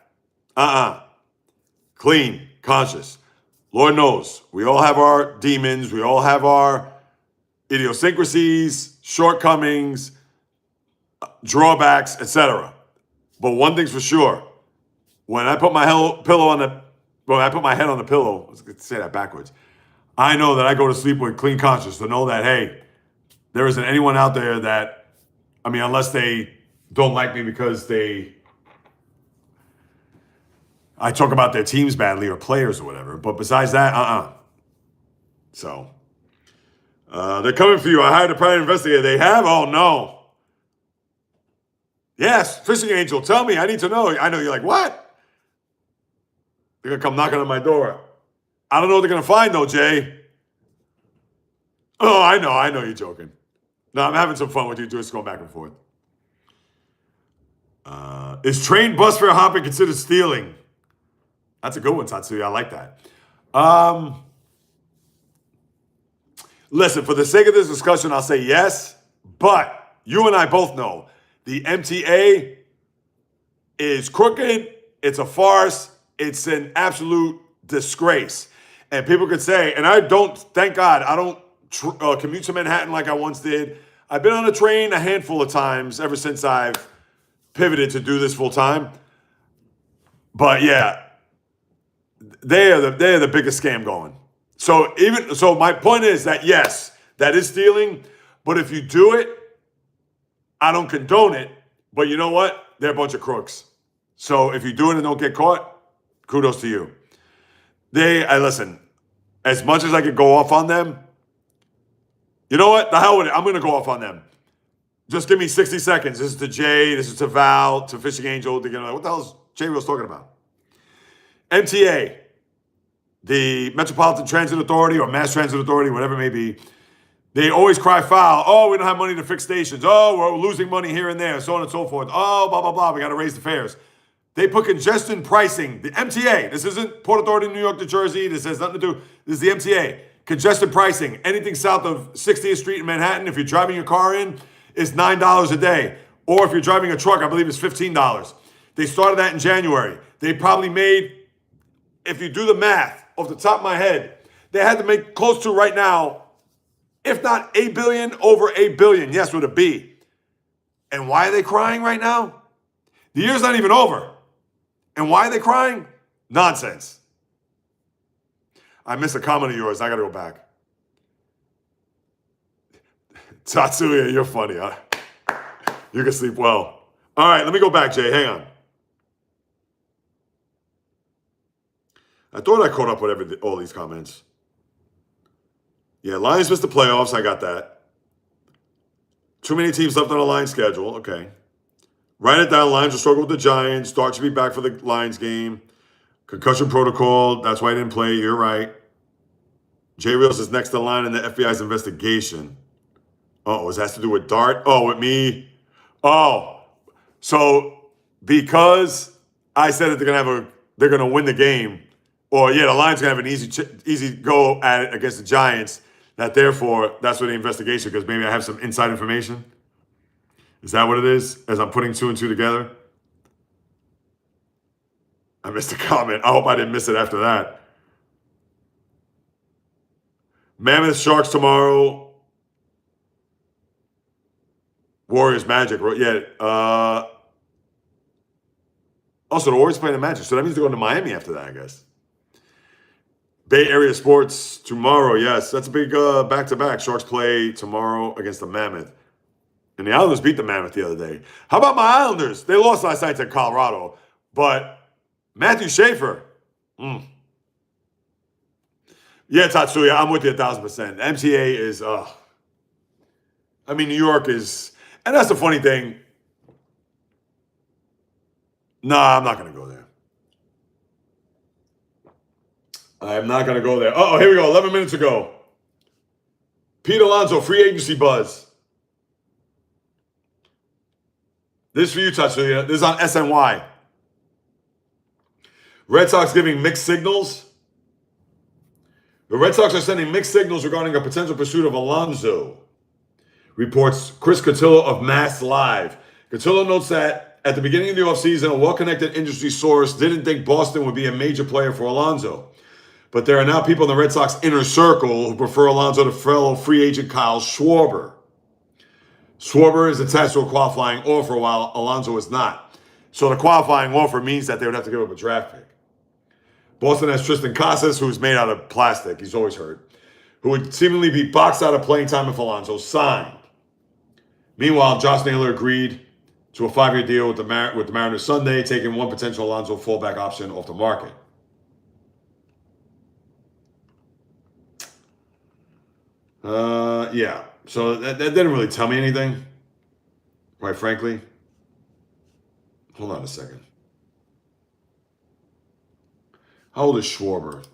Clean, conscious. Lord knows, we all have our demons, we all have our idiosyncrasies, shortcomings, drawbacks, etc. But one thing's for sure, when I put my I put my head on the pillow, let's say that backwards, I know that I go to sleep with clean conscience, to know that, hey, there isn't anyone out there that, I mean, unless they don't like me because I talk about their teams badly or players or whatever. But besides that, So, they're coming for you. I hired a private investigator. They have? Oh, no. Yes, Fishing Angel, tell me. I need to know. I know. You're like, what? They're going to come knocking on my door. I don't know what they're going to find, though, Jay. Oh, I know you're joking. No, I'm having some fun with you, just going back and forth. Is train bus fare hopping considered stealing? That's a good one, Tatsuya. I like that. Listen, for the sake of this discussion, I'll say yes. But you and I both know the MTA is crooked. It's a farce. It's an absolute disgrace. And people could say, and I don't, thank God, I don't commute to Manhattan like I once did. I've been on a train a handful of times ever since I've pivoted to do this full time. But yeah, they're the biggest scam going. So my point is that yes, that is stealing. But if you do it, I don't condone it. But you know what? They're a bunch of crooks. So if you do it and don't get caught, kudos to you. Listen, as much as I could go off on them, you know what? The hell with it. I'm going to go off on them. Just give me 60 seconds. This is to Jay. This is to Val, to Fishing Angel. They're going to, what the hell is JAYREELZ talking about? MTA, the Metropolitan Transit Authority or Mass Transit Authority, whatever it may be, they always cry foul. Oh, we don't have money to fix stations. Oh, we're losing money here and there, so on and so forth. Oh, blah, blah, blah. We got to raise the fares. They put congestion pricing. The MTA. This isn't Port Authority, New York, New Jersey. This has nothing to do. This is the MTA. Congestion pricing. Anything south of 60th Street in Manhattan, if you're driving your car in, is $9 a day. Or if you're driving a truck, I believe it's $15. They started that in January. They probably made, if you do the math off the top of my head, they had to make close to right now, if not $8 billion, over $8 billion. Yes, with a B. And why are they crying right now? The year's not even over. And why are they crying? Nonsense. I missed a comment of yours. I got to go back. Tatsuya, you're funny, huh? You can sleep well. All right, let me go back, Jay. Hang on. I thought I caught up with all these comments. Yeah, Lions missed the playoffs. I got that. Too many teams left on the Lions schedule. Okay. Write it down. Lions will struggle with the Giants. Stark should be back for the Lions game. Concussion protocol. That's why he didn't play. You're right. JAYREELZ is next in line in the FBI's investigation. Oh, it has to do with Dart? Oh, with me? Oh, so because I said that they're gonna win the game, or yeah, the Lions gonna have an easy go at it against the Giants. That therefore, that's what the investigation. Because maybe I have some inside information. Is that what it is? As I'm putting 2 and 2 together. I missed a comment. I hope I didn't miss it after that. Mammoth Sharks tomorrow. Warriors Magic. Yeah. Also, the Warriors playing the Magic. So that means they're going to Miami after that, I guess. Bay Area Sports tomorrow. Yes, that's a big back-to-back. Sharks play tomorrow against the Mammoth. And the Islanders beat the Mammoth the other day. How about my Islanders? They lost last night to Colorado. But Matthew Schaefer. Yeah, Tatsuya, I'm with you 1,000%. MTA is, I mean, New York is, and that's the funny thing. Nah, I'm not going to go there. I'm not going to go there. Uh-oh, here we go. 11 minutes ago. Pete Alonso, free agency buzz. This is for you, Tatsuya. This is on SNY. Red Sox giving mixed signals. The Red Sox are sending mixed signals regarding a potential pursuit of Alonso, reports Chris Cotillo of Mass Live. Cotillo notes that at the beginning of the offseason, a well-connected industry source didn't think Boston would be a major player for Alonso. But there are now people in the Red Sox inner circle who prefer Alonso to fellow free agent Kyle Schwarber. Schwarber is attached to a qualifying offer while Alonso is not. So the qualifying offer means that they would have to give up a draft pick. Boston has Tristan Casas, who's made out of plastic. He's always hurt. Who would seemingly be boxed out of playing time if Alonso signed. Meanwhile, Josh Naylor agreed to a 5-year deal with the Mariners Sunday, taking one potential Alonso fallback option off the market. Yeah. So that didn't really tell me anything, quite frankly. Hold on a second. How old is Schwarber?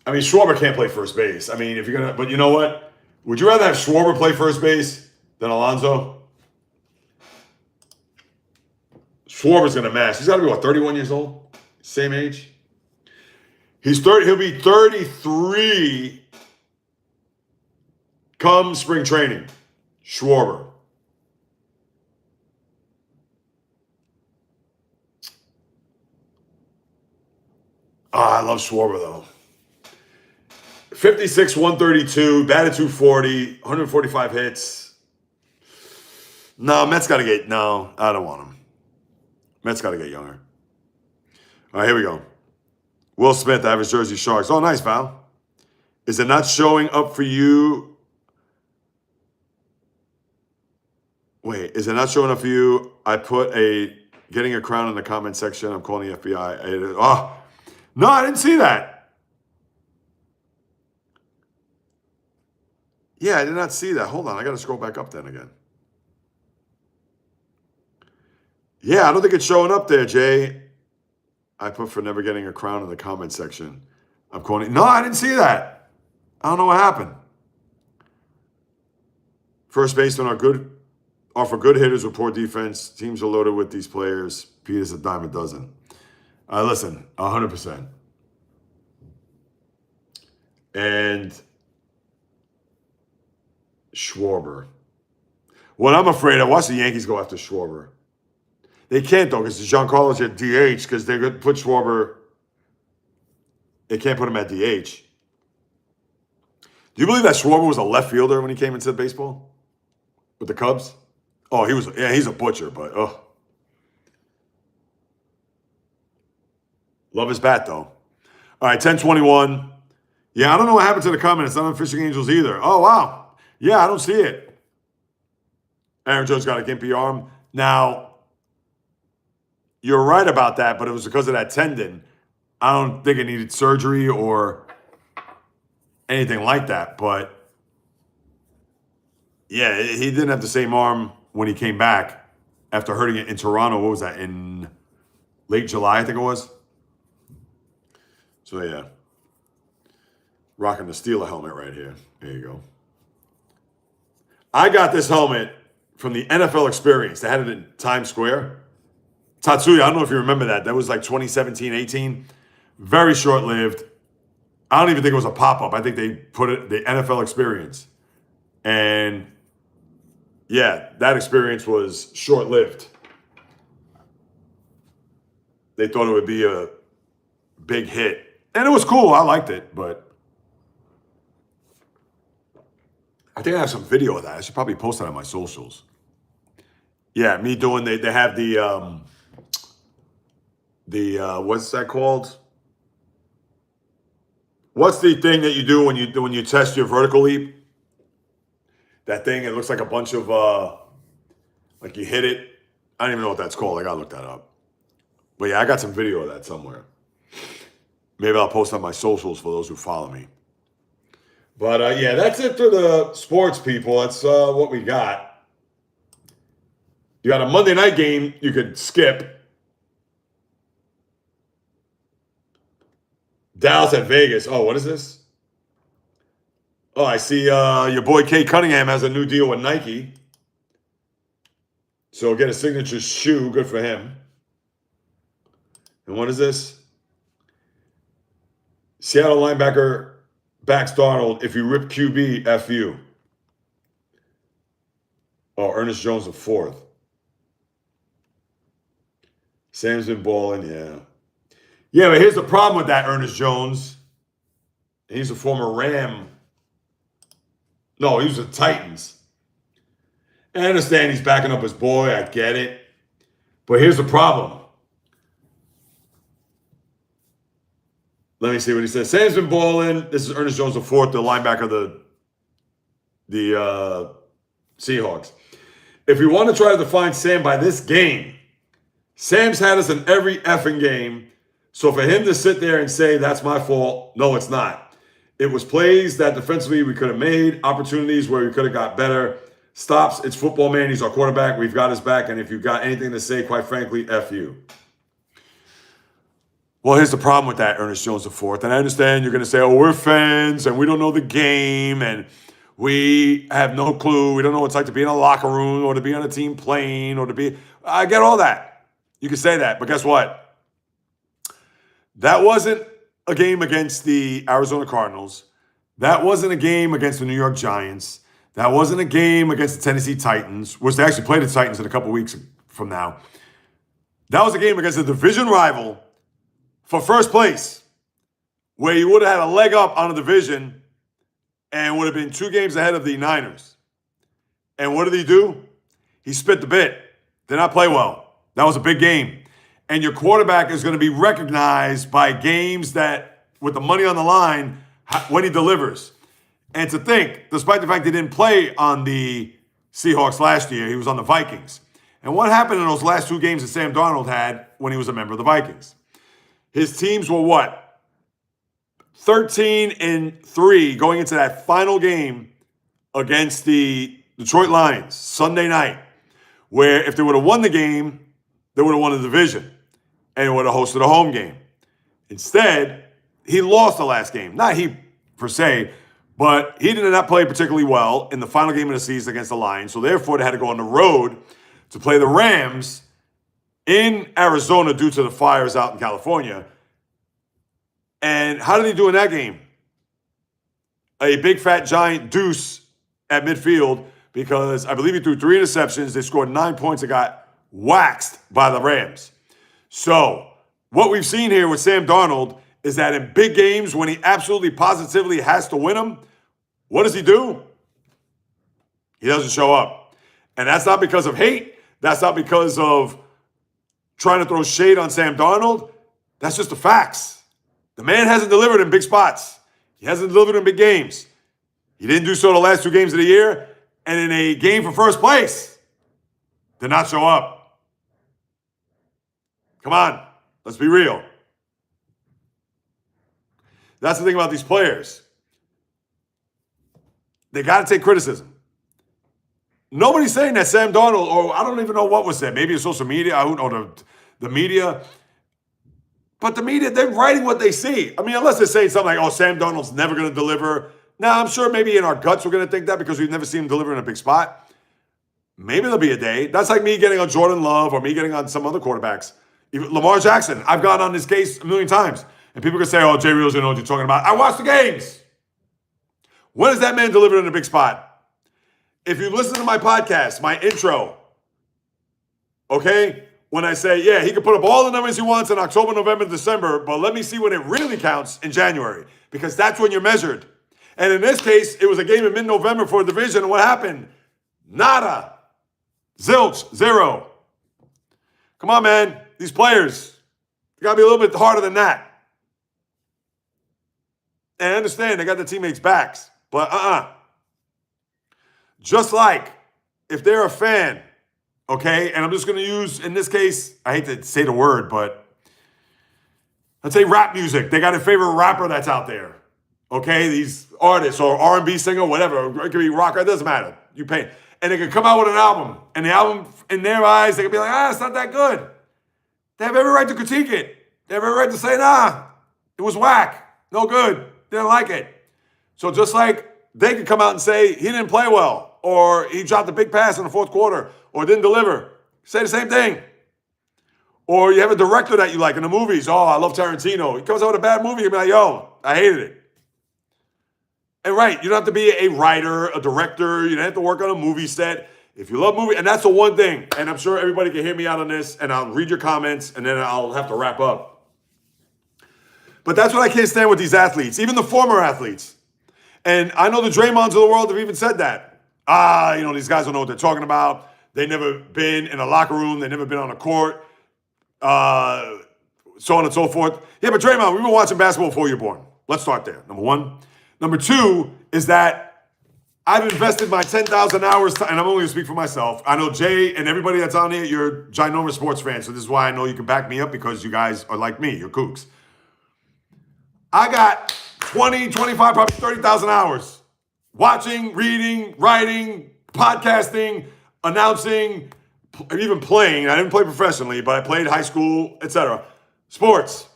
I mean, Schwarber can't play first base. I mean, if you're going to, but you know what? Would you rather have Schwarber play first base than Alonso? Schwarber's going to match. He's got to be, what, 31 years old? Same age? He'll be 33 come spring training. Schwarber. I love Schwarber, though. 56, 132, batted 240, 145 hits. No, Mets got to get, no, I don't want him. Mets got to get younger. All right, here we go. Will Smith, average Jersey Sharks. Oh, nice, Val. Is it not showing up for you? Wait, is it not showing up for you? I put getting a crown in the comment section. I'm calling the FBI. No, I didn't see that. Yeah, I did not see that. Hold on, I got to scroll back up then again. Yeah, I don't think it's showing up there, Jay. I put for never getting a crown in the comment section. I'm calling it. No, I didn't see that. I don't know what happened. First basemen are for good hitters with poor defense. Teams are loaded with these players. Pete is a dime a dozen. Listen, 100%. And Schwarber. What I'm afraid of, watch the Yankees go after Schwarber. They can't, though, because Giancarlo's at DH, because they're going to put Schwarber. They can't put him at DH. Do you believe that Schwarber was a left fielder when he came into baseball? With the Cubs? Oh, he's a butcher, but, Love his bat, though. All right, 10:21. Yeah, I don't know what happened to the comment. It's not on Fishing Angels either. Oh, wow. Yeah, I don't see it. Aaron Judge got a gimpy arm. Now, you're right about that, but it was because of that tendon. I don't think it needed surgery or anything like that. But, yeah, he didn't have the same arm when he came back after hurting it in Toronto. What was that? In late July, I think it was. So, yeah. Rocking the Steeler helmet right here. There you go. I got this helmet from the NFL Experience. They had it in Times Square. Tatsuya, I don't know if you remember that. That was like 2017, 18. Very short-lived. I don't even think it was a pop-up. I think they put it, the NFL Experience. And, yeah, that experience was short-lived. They thought it would be a big hit. And it was cool. I liked it, but I think I have some video of that. I should probably post that on my socials. Yeah, me doing, they have the what's that called? What's the thing that you do when you test your vertical leap? That thing, it looks like a bunch of, like you hit it. I don't even know what that's called. I gotta look that up. But yeah, I got some video of that somewhere. Maybe I'll post on my socials for those who follow me. But yeah, that's it for the sports people. That's what we got. You got a Monday night game you could skip. Dallas at Vegas. Oh, what is this? Oh, I see your boy Kate Cunningham has a new deal with Nike. So get a signature shoe. Good for him. And what is this? Seattle linebacker backs Darnold. If you rip QB, F you. Oh, Ernest Jones the fourth. Sam's been balling, yeah. Yeah, but here's the problem with that Ernest Jones. He's a former Ram. No, he was the Titans. I understand he's backing up his boy. I get it. But here's the problem. Let me see what he says. Sam's been balling. This is Ernest Jones the fourth, the linebacker of the Seahawks. If you want to try to define Sam by this game, Sam's had us in every effing game. So for him to sit there and say, that's my fault, no, it's not. It was plays that defensively we could have made, opportunities where we could have got better. Stops, it's football, man. He's our quarterback. We've got his back. And if you've got anything to say, quite frankly, F you. Well, here's the problem with that, Ernest Jones the fourth. And I understand you're going to say, oh, we're fans and we don't know the game and we have no clue. We don't know what it's like to be in a locker room or to be on a team plane or to be. I get all that. You can say that. But guess what? That wasn't a game against the Arizona Cardinals. That wasn't a game against the New York Giants. That wasn't a game against the Tennessee Titans, which they actually play the Titans in a couple weeks from now. That was a game against a division rival for first place, where you would have had a leg up on a division and would have been 2 games ahead of the Niners. And what did he do? He spit the bit. Did not play well. That was a big game. And your quarterback is going to be recognized by games that, with the money on the line, when he delivers. And to think, despite the fact he didn't play on the Seahawks last year, he was on the Vikings. And what happened in those last 2 games that Sam Darnold had when he was a member of the Vikings? His teams were what? 13-3 going into that final game against the Detroit Lions, Sunday night, where if they would have won the game, they would have won the division and would have hosted a home game. Instead, he lost the last game. Not he per se, but he did not play particularly well in the final game of the season against the Lions. So therefore, they had to go on the road to play the Rams in Arizona due to the fires out in California. And how did he do in that game? A big fat giant deuce at midfield, because I believe he threw 3 interceptions. They scored 9 points and got waxed by the Rams. So what we've seen here with Sam Darnold is that in big games, when he absolutely positively has to win them, what does he do? He doesn't show up. And that's not because of hate. That's not because of trying to throw shade on Sam Darnold. That's just the facts. The man hasn't delivered in big spots. He hasn't delivered in big games. He didn't do so the last 2 games of the year. And in a game for first place, did not show up. Come on, let's be real. That's the thing about these players. They got to take criticism. Nobody's saying that Sam Darnold, or I don't even know what was said. Maybe it's social media, I don't know, the media. But the media, they're writing what they see. I mean, unless they're saying something like, oh, Sam Darnold's never going to deliver. Now, I'm sure maybe in our guts we're going to think that because we've never seen him deliver in a big spot. Maybe there'll be a day. That's like me getting on Jordan Love or me getting on some other quarterbacks. Even Lamar Jackson, I've gone on this case a million times. And people can say, oh, JAYREELZ, you know what you're talking about. I watched the games. When has that man delivered in a big spot? If you listen to my podcast, my intro, okay, when I say, yeah, he can put up all the numbers he wants in October, November, December, but let me see when it really counts in January, because that's when you're measured. And in this case, it was a game in mid-November for a division, and what happened? Nada. Zilch. Zero. Come on, man. These players, they got to be a little bit harder than that. And I understand they got their teammates' backs, but just like if they're a fan, okay, and I'm just going to use, in this case, I hate to say the word, but let's say rap music. They got a favorite rapper that's out there, okay? These artists or R&B singer, whatever. It could be rocker. It doesn't matter. You pay. And they could come out with an album, and the album, in their eyes, they could be like, it's not that good. They have every right to critique it. They have every right to say, it was whack. No good. Didn't like it. So just like they could come out and say he didn't play well, or he dropped a big pass in the fourth quarter, or didn't deliver. Say the same thing. Or you have a director that you like in the movies. Oh, I love Tarantino. He comes out with a bad movie, you'll be like, yo, I hated it. And right, you don't have to be a writer, a director. You don't have to work on a movie set. If you love movies, and that's the one thing, and I'm sure everybody can hear me out on this, and I'll read your comments, and then I'll have to wrap up. But that's what I can't stand with these athletes, even the former athletes. And I know the Draymonds of the world have even said that. These guys don't know what they're talking about. They've never been in a locker room. They've never been on a court, so on and so forth. Yeah, but Draymond, we've been watching basketball before you were born. Let's start there, number one. Number two is that I've invested my 10,000 hours, and I'm only going to speak for myself. I know Jay and everybody that's on here, you're ginormous sports fans, so this is why I know you can back me up, because you guys are like me. You're kooks. I got 20, 25, probably 30,000 hours watching, reading, writing, podcasting, announcing, even playing. I didn't play professionally, but I played high school, etc. Sports.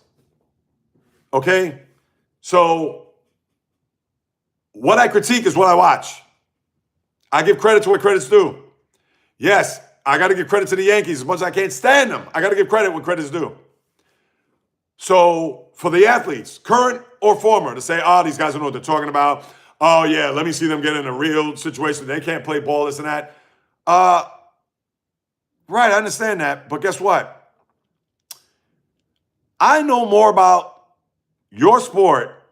Okay? So what I critique is what I watch. I give credit to what credit's due. Yes, I got to give credit to the Yankees as much as I can't stand them. I got to give credit when credit's due. So for the athletes, current or former, to say, these guys don't know what they're talking about. Oh, yeah, let me see them get in a real situation. They can't play ball, this and that. Right, I understand that. But guess what? I know more about your sport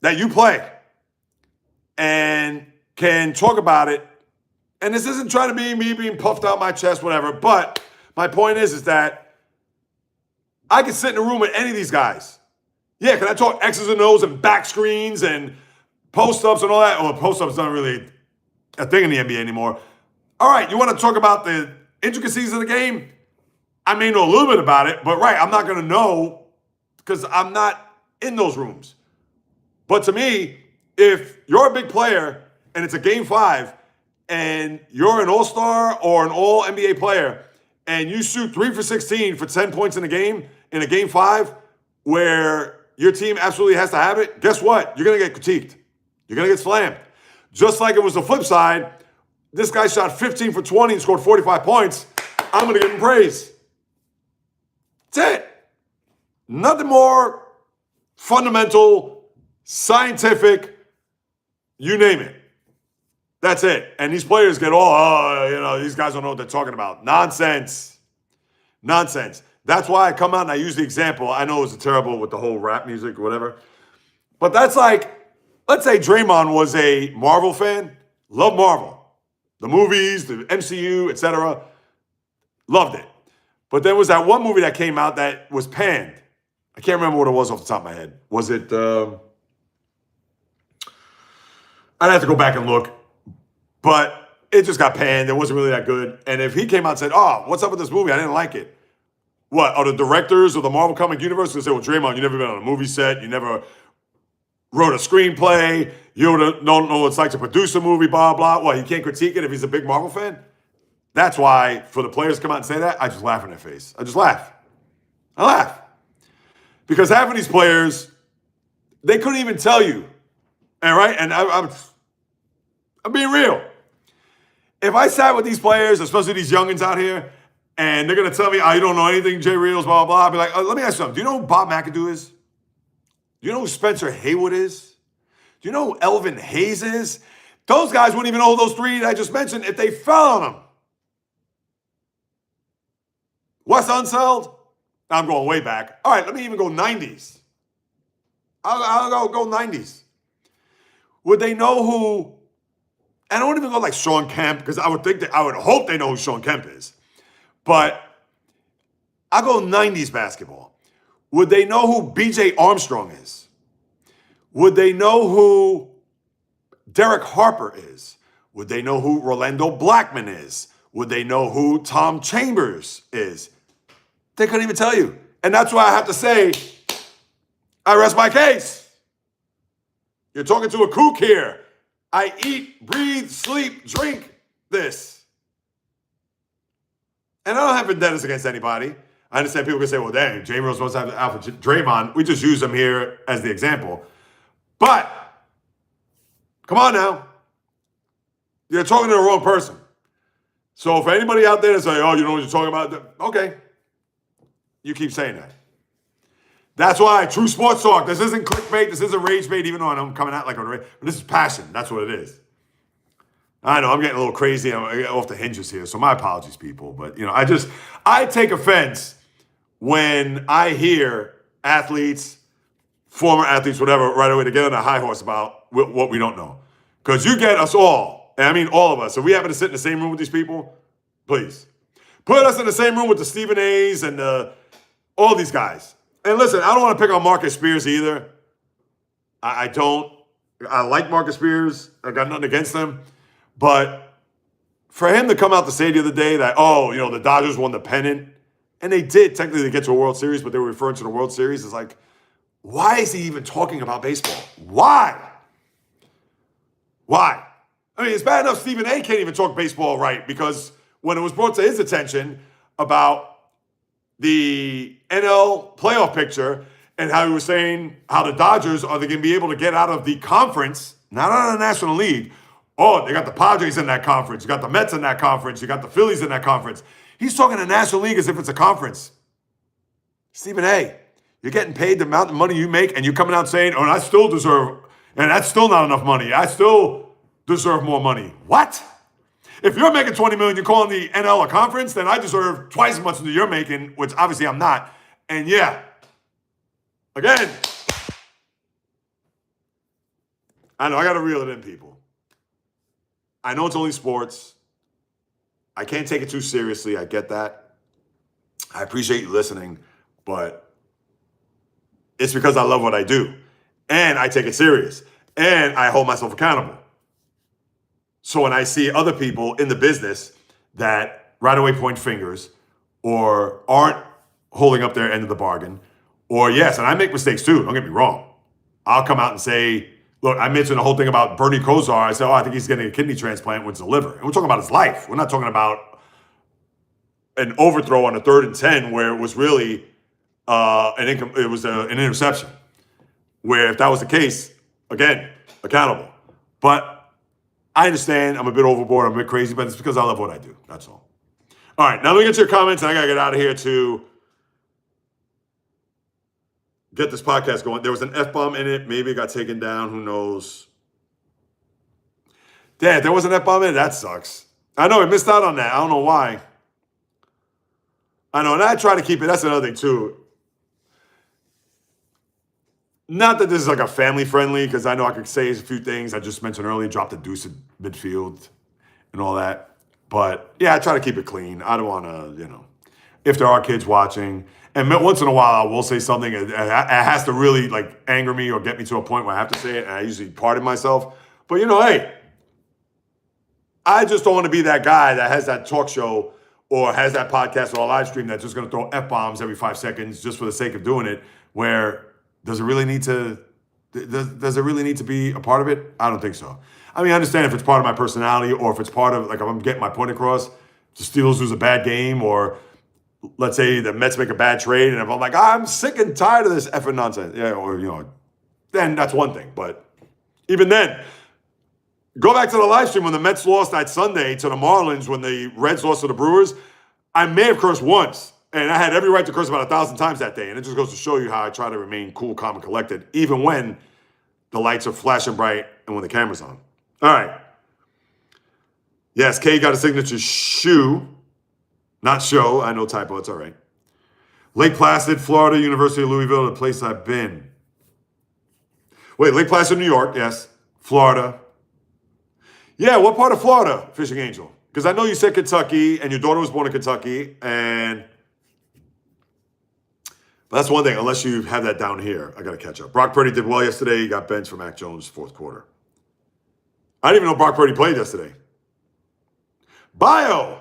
that you play and can talk about it. And this isn't trying to be me being puffed out my chest, whatever. But my point is that I could sit in a room with any of these guys. Yeah, can I talk X's and O's and back screens and post-ups and all that? Well, post-ups aren't really a thing in the NBA anymore. All right, you want to talk about the intricacies of the game? I may know a little bit about it, but right, I'm not going to know because I'm not in those rooms. But to me, if you're a big player and it's a game 5 and you're an all-star or an all-NBA player and you shoot 3 for 16 for 10 points in a game 5 where your team absolutely has to have it, guess what? You're going to get critiqued. You're going to get slammed. Just like it was the flip side, this guy shot 15 for 20 and scored 45 points. I'm going to give him praise. That's it. Nothing more fundamental, scientific, you name it. That's it. And these players get all, these guys don't know what they're talking about. Nonsense. Nonsense. That's why I come out and I use the example. I know it's terrible with the whole rap music or whatever. But that's like, let's say Draymond was a Marvel fan. Loved Marvel. The movies, the MCU, etc. Loved it. But there was that one movie that came out that was panned. I can't remember what it was off the top of my head. Was it I'd have to go back and look. But it just got panned. It wasn't really that good. And if he came out and said, oh, what's up with this movie? I didn't like it. What, are the directors of the Marvel comic universe going to say, well, Draymond, you never been on a movie set. You never wrote a screenplay. You don't know what it's like to produce a movie, blah, blah. Well, he can't critique it if he's a big Marvel fan? That's why for the players to come out and say that, I just laugh in their face. I just laugh. I laugh. Because half of these players, they couldn't even tell you. All right? And I'm being real. If I sat with these players, especially these youngins out here, and they're going to tell me, oh, you don't know anything, JAYREELZ, blah, blah, blah. I'll be like, let me ask you something. Do you know who Bob McAdoo is? Do you know who Spencer Haywood is? Do you know who Elvin Hayes is? Those guys wouldn't even know who those three that I just mentioned if they fell on them. Wes Unseld? I'm going way back. All right, let me even go 90s. I'll go 90s. Would they know who, and I won't even go like Sean Kemp, because I would hope they know who Sean Kemp is. But I'll go 90s basketball. Would they know who B.J. Armstrong is? Would they know who Derek Harper is? Would they know who Rolando Blackman is? Would they know who Tom Chambers is? They couldn't even tell you. And that's why I have to say, I rest my case. You're talking to a kook here. I eat, breathe, sleep, drink this. And I don't have vendettas against anybody. I understand people can say, well, dang, JAYREELZ supposed to have Alpha Draymond. We just use him here as the example. But, come on now. You're talking to the wrong person. So for anybody out there to say, oh, you know what you're talking about? Okay. You keep saying that. That's why true sports talk. This isn't clickbait. This isn't rage bait, even though I'm coming out like a rage. But this is passion. That's what it is. I know I'm getting a little crazy. I'm off the hinges here. So my apologies, people. But, you know, I take offense when I hear athletes, former athletes, whatever, right away to get on a high horse about what we don't know. Because you get us all, and I mean all of us. If we happen to sit in the same room with these people, please. Put us in the same room with the Stephen A's and all these guys. And listen, I don't want to pick on Marcus Spears either. I don't. I like Marcus Spears. I got nothing against him. But for him to come out to say the other day that, oh, you know, the Dodgers won the pennant, and they did technically get to a World Series, but they were referring to the World Series, is like, why is he even talking about baseball? Why? Why? I mean, it's bad enough Stephen A. can't even talk baseball right, because when it was brought to his attention about the NL playoff picture and how he was saying how the Dodgers are they going to be able to get out of the conference, not out of the National League. Oh, they got the Padres in that conference. You got the Mets in that conference. You got the Phillies in that conference. He's talking the National League as if it's a conference. Stephen A., you're getting paid the amount of money you make, and you're coming out saying, oh, and I still deserve, and that's still not enough money. I still deserve more money. What? If you're making $20 million, you're calling the NL a conference, then I deserve twice as much as you're making, which obviously I'm not. And yeah, again, I know I got to reel it in, people. I know it's only sports. I can't take it too seriously. I get that. I appreciate you listening, but it's because I love what I do. And I take it serious. And I hold myself accountable. So when I see other people in the business that right away point fingers or aren't holding up their end of the bargain, or yes, and I make mistakes too, don't get me wrong. I'll come out and say, look, I mentioned the whole thing about Bernie Kosar. I said, oh, I think he's getting a kidney transplant with the liver. And we're talking about his life. We're not talking about an overthrow on a 3rd and 10 where it was really an interception. Where if that was the case, again, accountable. But I understand I'm a bit overboard, I'm a bit crazy, but it's because I love what I do. That's all. All right, now let me get to your comments, and I got to get out of here to get this podcast going. There was an F-bomb in it. Maybe it got taken down. Who knows? Dad, there was an F-bomb in it? That sucks. I know, I missed out on that. I don't know why. I know, and I try to keep it. That's another thing, too. Not that this is like a family-friendly, because I know I could say a few things. I just mentioned earlier, drop the deuce at midfield and all that. But, yeah, I try to keep it clean. I don't want to, you know, if there are kids watching. And once in a while, I will say something. It has to really, like, anger me or get me to a point where I have to say it. And I usually pardon myself. But, hey, I just don't want to be that guy that has that talk show or has that podcast or a live stream that's just going to throw F-bombs every 5 seconds just for the sake of doing it, where does it really need to be a part of it? I don't think so. I mean, I understand if it's part of my personality or if it's part of, like, if I'm getting my point across, the Steelers lose a bad game, or let's say the Mets make a bad trade, and if I'm like, I'm sick and tired of this effing nonsense, yeah, or, then that's one thing. But even then, go back to the live stream when the Mets lost that Sunday to the Marlins, when the Reds lost to the Brewers. I may have cursed once, and I had every right to curse about 1,000 times that day. And it just goes to show you how I try to remain cool, calm, and collected, even when the lights are flashing bright and when the camera's on. All right. Yes, K got a signature shoe, not show. I know typo. It's all right. Lake Placid, Florida, University of Louisville, the place I've been. Wait, Lake Placid, New York. Yes. Florida. Yeah, what part of Florida, Fishing Angel? Because I know you said Kentucky, and your daughter was born in Kentucky, but that's one thing, unless you have that down here. I got to catch up. Brock Purdy did well yesterday. He got benched for Mac Jones' fourth quarter. I didn't even know Brock Purdy played yesterday. Bio.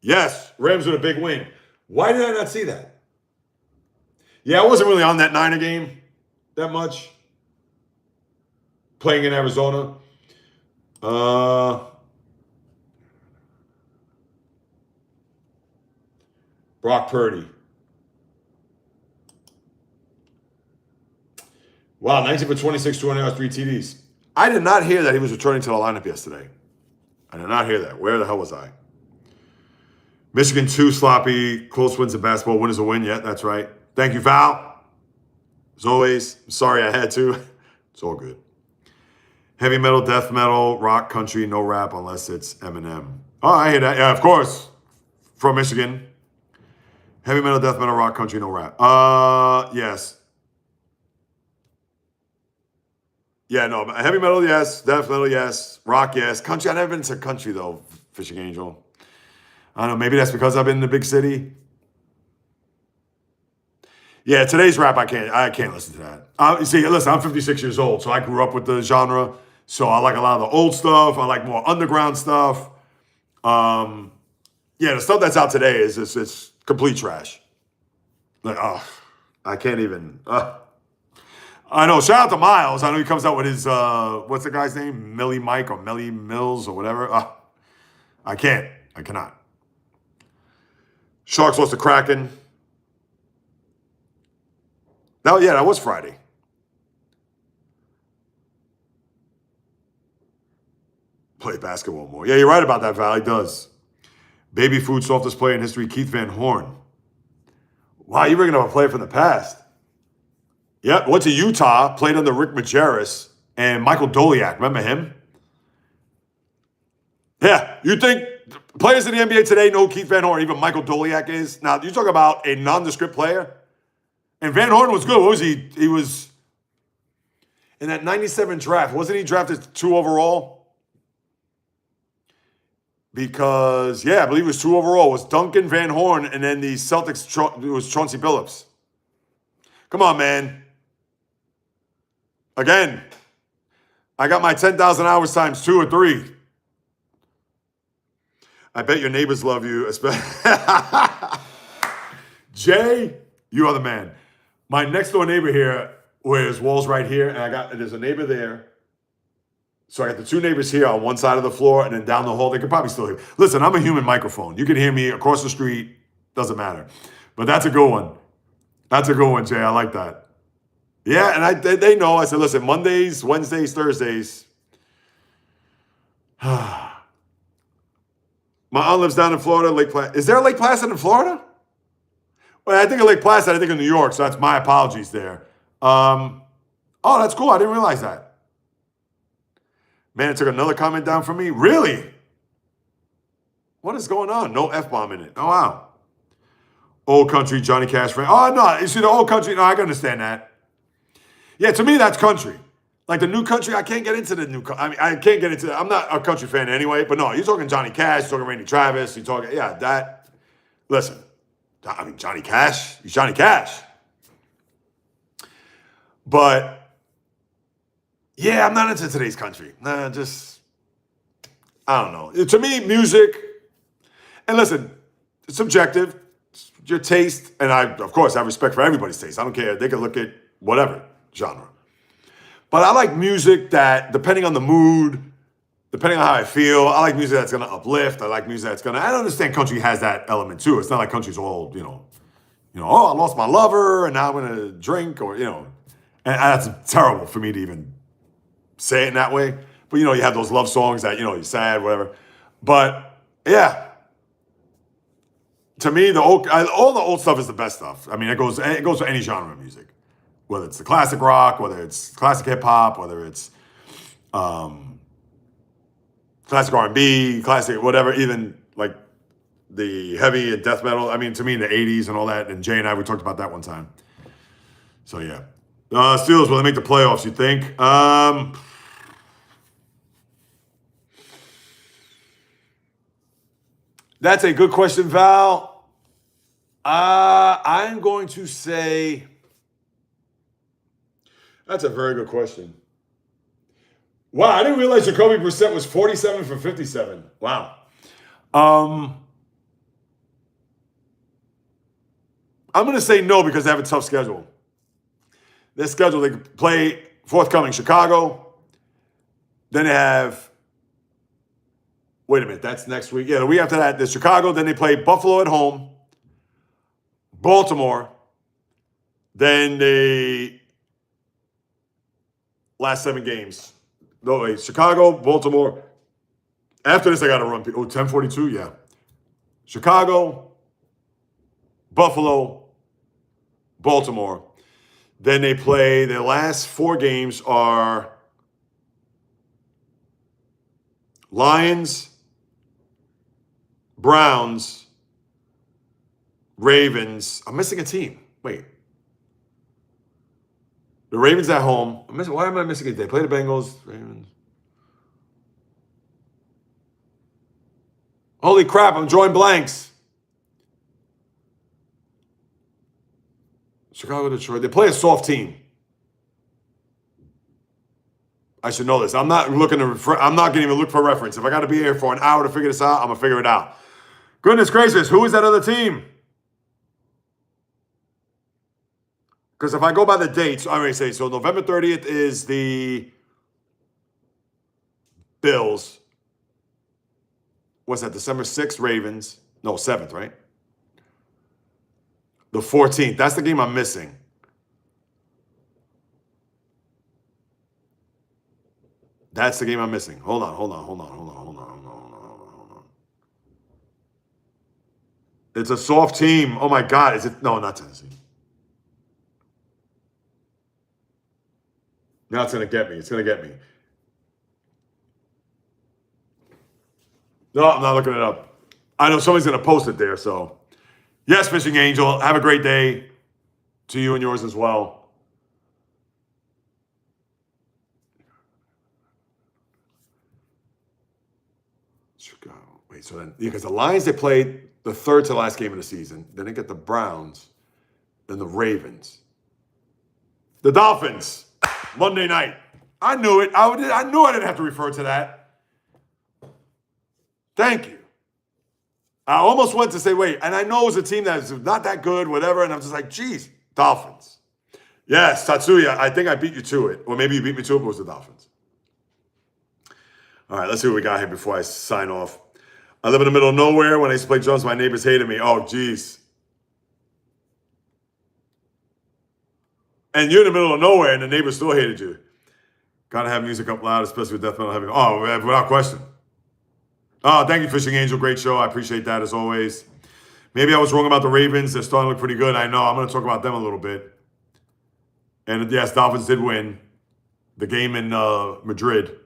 Yes, Rams with a big win. Why did I not see that? Yeah, I wasn't really on that Niner game that much. Playing in Arizona. Brock Purdy. Wow, 19 for 26, 200 yards, 3 TDs. I did not hear that he was returning to the lineup yesterday. I did not hear that. Where the hell was I? Michigan 2, sloppy. Close wins in basketball. Win is a win. Yeah, that's right. Thank you, Val. As always, I'm sorry I had to. It's all good. Heavy metal, death metal, rock, country, no rap unless it's Eminem. Oh, I hear that. Yeah, of course. From Michigan. Heavy metal, death metal, rock, country, no rap. Yes. Yeah, no. Heavy metal, yes. Death metal, yes. Rock, yes. Country, I've never been to country, though, Fishing Angel. I don't know. Maybe that's because I've been in the big city. Yeah, today's rap, I can't listen to that. You see, listen, I'm 56 years old, so I grew up with the genre. So I like a lot of the old stuff. I like more underground stuff. Yeah, the stuff that's out today is it's complete trash. Like, I can't even. I know. Shout out to Miles. I know he comes out with his what's the guy's name? Millie Mike or Millie Mills or whatever. I can't. I cannot. Sharks lost to Kraken. That was Friday. Play basketball more. Yeah, you're right about that, Val. He does. Baby food, softest player in history, Keith Van Horn. Wow, you're bringing up a player from the past. Yep, went to Utah, played under Rick Majerus and Michael Doliak. Remember him? Yeah, you think players in the NBA today know who Keith Van Horn, even Michael Doliak is? Now, you talk about a nondescript player. And Van Horn was good. What was he? He was in that 97 draft. Wasn't he drafted 2 overall? Because, yeah, I believe it was 2 overall. It was Duncan Van Horn, and then the Celtics, it was Chauncey Billups. Come on, man. Again, I got my 10,000 hours times 2 or 3. I bet your neighbors love you. Jay, you are the man. My next door neighbor here, where his wall's right here, and there's a neighbor there. So I got the 2 neighbors here on one side of the floor, and then down the hall, they could probably still hear. Listen, I'm a human microphone. You can hear me across the street, doesn't matter. But that's a good one. That's a good one, Jay. I like that. Yeah, and they know. I said, listen, Mondays, Wednesdays, Thursdays. My aunt lives down in Florida, Lake Placid. Is there a Lake Placid in Florida? Well, I think of Lake Placid, I think of New York, so that's my apologies there. Oh, that's cool. I didn't realize that. Man, it took another comment down from me. Really? What is going on? No F-bomb in it. Oh, wow. Old country, Johnny Cash friend. Oh, no. You see, the old country, no, I can understand that. Yeah, to me, that's country. Like the new country, I can't get into the new country. I mean, I can't get into I'm not a country fan anyway, but no, you're talking Johnny Cash, you're talking Randy Travis, you're talking, yeah, that. Listen, I mean, Johnny Cash, he's Johnny Cash. But Yeah, I'm not into today's country. Nah, just, I don't know. To me, music, and listen, it's subjective. It's your taste, and of course, I have respect for everybody's taste. I don't care. They can look at whatever genre. But I like music that, depending on the mood, depending on how I feel, I like music that's going to uplift. I like music that's going to, I understand country has that element too. It's not like country's all, oh, I lost my lover and now I'm going to drink and that's terrible for me to even say it in that way. But, you have those love songs that, you're sad, whatever. But yeah, to me, all the old stuff is the best stuff. I mean, it goes for any genre of music, whether it's the classic rock, whether it's classic hip hop, whether it's classic R&B, classic whatever, even like the heavy and death metal. I mean, to me, in the 80s and all that, and Jay and I, we talked about that one time. So, yeah. Steelers, will they make the playoffs, you think? That's a good question, Val. I'm going to say that's a very good question. Wow, I didn't realize Jacoby Brissett was 47 for 57. Wow. I'm going to say no because they have a tough schedule. Their schedule, they play forthcoming Chicago. Then they have, wait a minute, that's next week. Yeah, the week after that, there's Chicago. Then they play Buffalo at home, Baltimore. Then the last 7 games. No, wait, Chicago, Baltimore. After this, I got to run. 10:42, yeah. Chicago, Buffalo, Baltimore. Then they play, their last 4 games are Lions, Browns, Ravens. I'm missing a team. Wait. The Ravens at home. Why am I missing it? They play the Bengals. Ravens. Holy crap, I'm drawing blanks. Chicago, Detroit. They play a soft team. I should know this. I'm not going to even look for reference. If I got to be here for an hour to figure this out, I'm going to figure it out. Goodness gracious, who is that other team? Because if I go by the dates, I'm going to say, so November 30th is the Bills. What's that, December 6th, Ravens? No, 7th, right? The 14th. That's the game I'm missing. That's the game I'm missing. Hold on. It's a soft team. Oh, my God. Is it? No, not Tennessee. Now it's going to get me. It's going to get me. No, I'm not looking it up. I know somebody's going to post it there, so. Yes, Fishing Angel. Have a great day to you and yours as well. Chicago. Wait, so then, because the Lions, they played the third to last game of the season. Then they get the Browns, then the Ravens. The Dolphins. Monday night. I knew it. I knew I didn't have to refer to that. Thank you. I almost went to say, wait, and I know it was a team that's not that good, whatever, and I'm just like, geez, Dolphins. Yes, Tatsuya, I think I beat you to it. Or maybe you beat me to it, but it was the Dolphins. All right, let's see what we got here before I sign off. I live in the middle of nowhere. When I used to play drums, my neighbors hated me. Oh, geez. And you're in the middle of nowhere, and the neighbors still hated you. Gotta have music up loud, especially with death metal heavy. Oh, without question. Oh, thank you, Fishing Angel. Great show. I appreciate that as always. Maybe I was wrong about the Ravens. They're starting to look pretty good. I know. I'm going to talk about them a little bit. And yes, Dolphins did win the game in Madrid.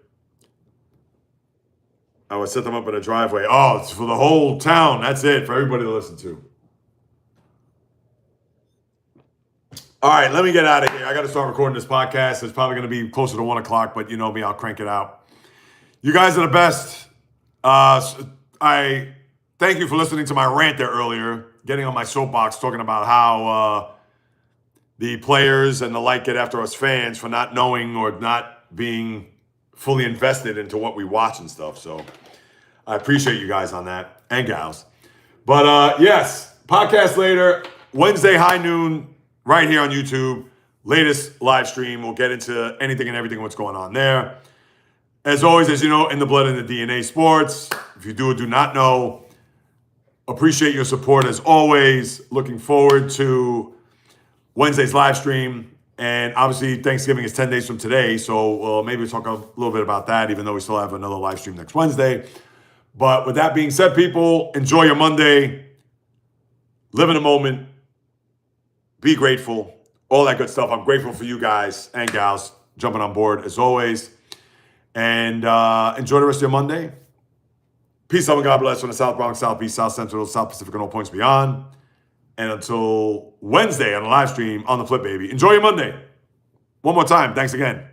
I would set them up in a driveway. Oh, it's for the whole town. That's it. For everybody to listen to. All right, let me get out of here. I got to start recording this podcast. It's probably going to be closer to 1 o'clock, but you know me, I'll crank it out. You guys are the best. I thank you for listening to my rant there earlier, getting on my soapbox, talking about how the players and the like get after us fans for not knowing or not being fully invested into what we watch and stuff. So I appreciate you guys on that, and gals. But yes, podcast later, Wednesday, high noon, right here on YouTube. Latest live stream. We'll get into anything and everything, what's going on there. As always, as you know, in the blood and the DNA sports. If you do or do not know, appreciate your support as always. Looking forward to Wednesday's live stream. And obviously, Thanksgiving is 10 days from today. So maybe we'll talk a little bit about that, even though we still have another live stream next Wednesday. But with that being said, people, enjoy your Monday. Live in the moment. Be grateful. All that good stuff. I'm grateful for you guys and gals jumping on board as always. And enjoy the rest of your Monday. Peace, love, and God bless from the South Bronx, South Beach, South Central, South Pacific, and all points beyond. And until Wednesday on the live stream on the Flip, baby. Enjoy your Monday. One more time. Thanks again.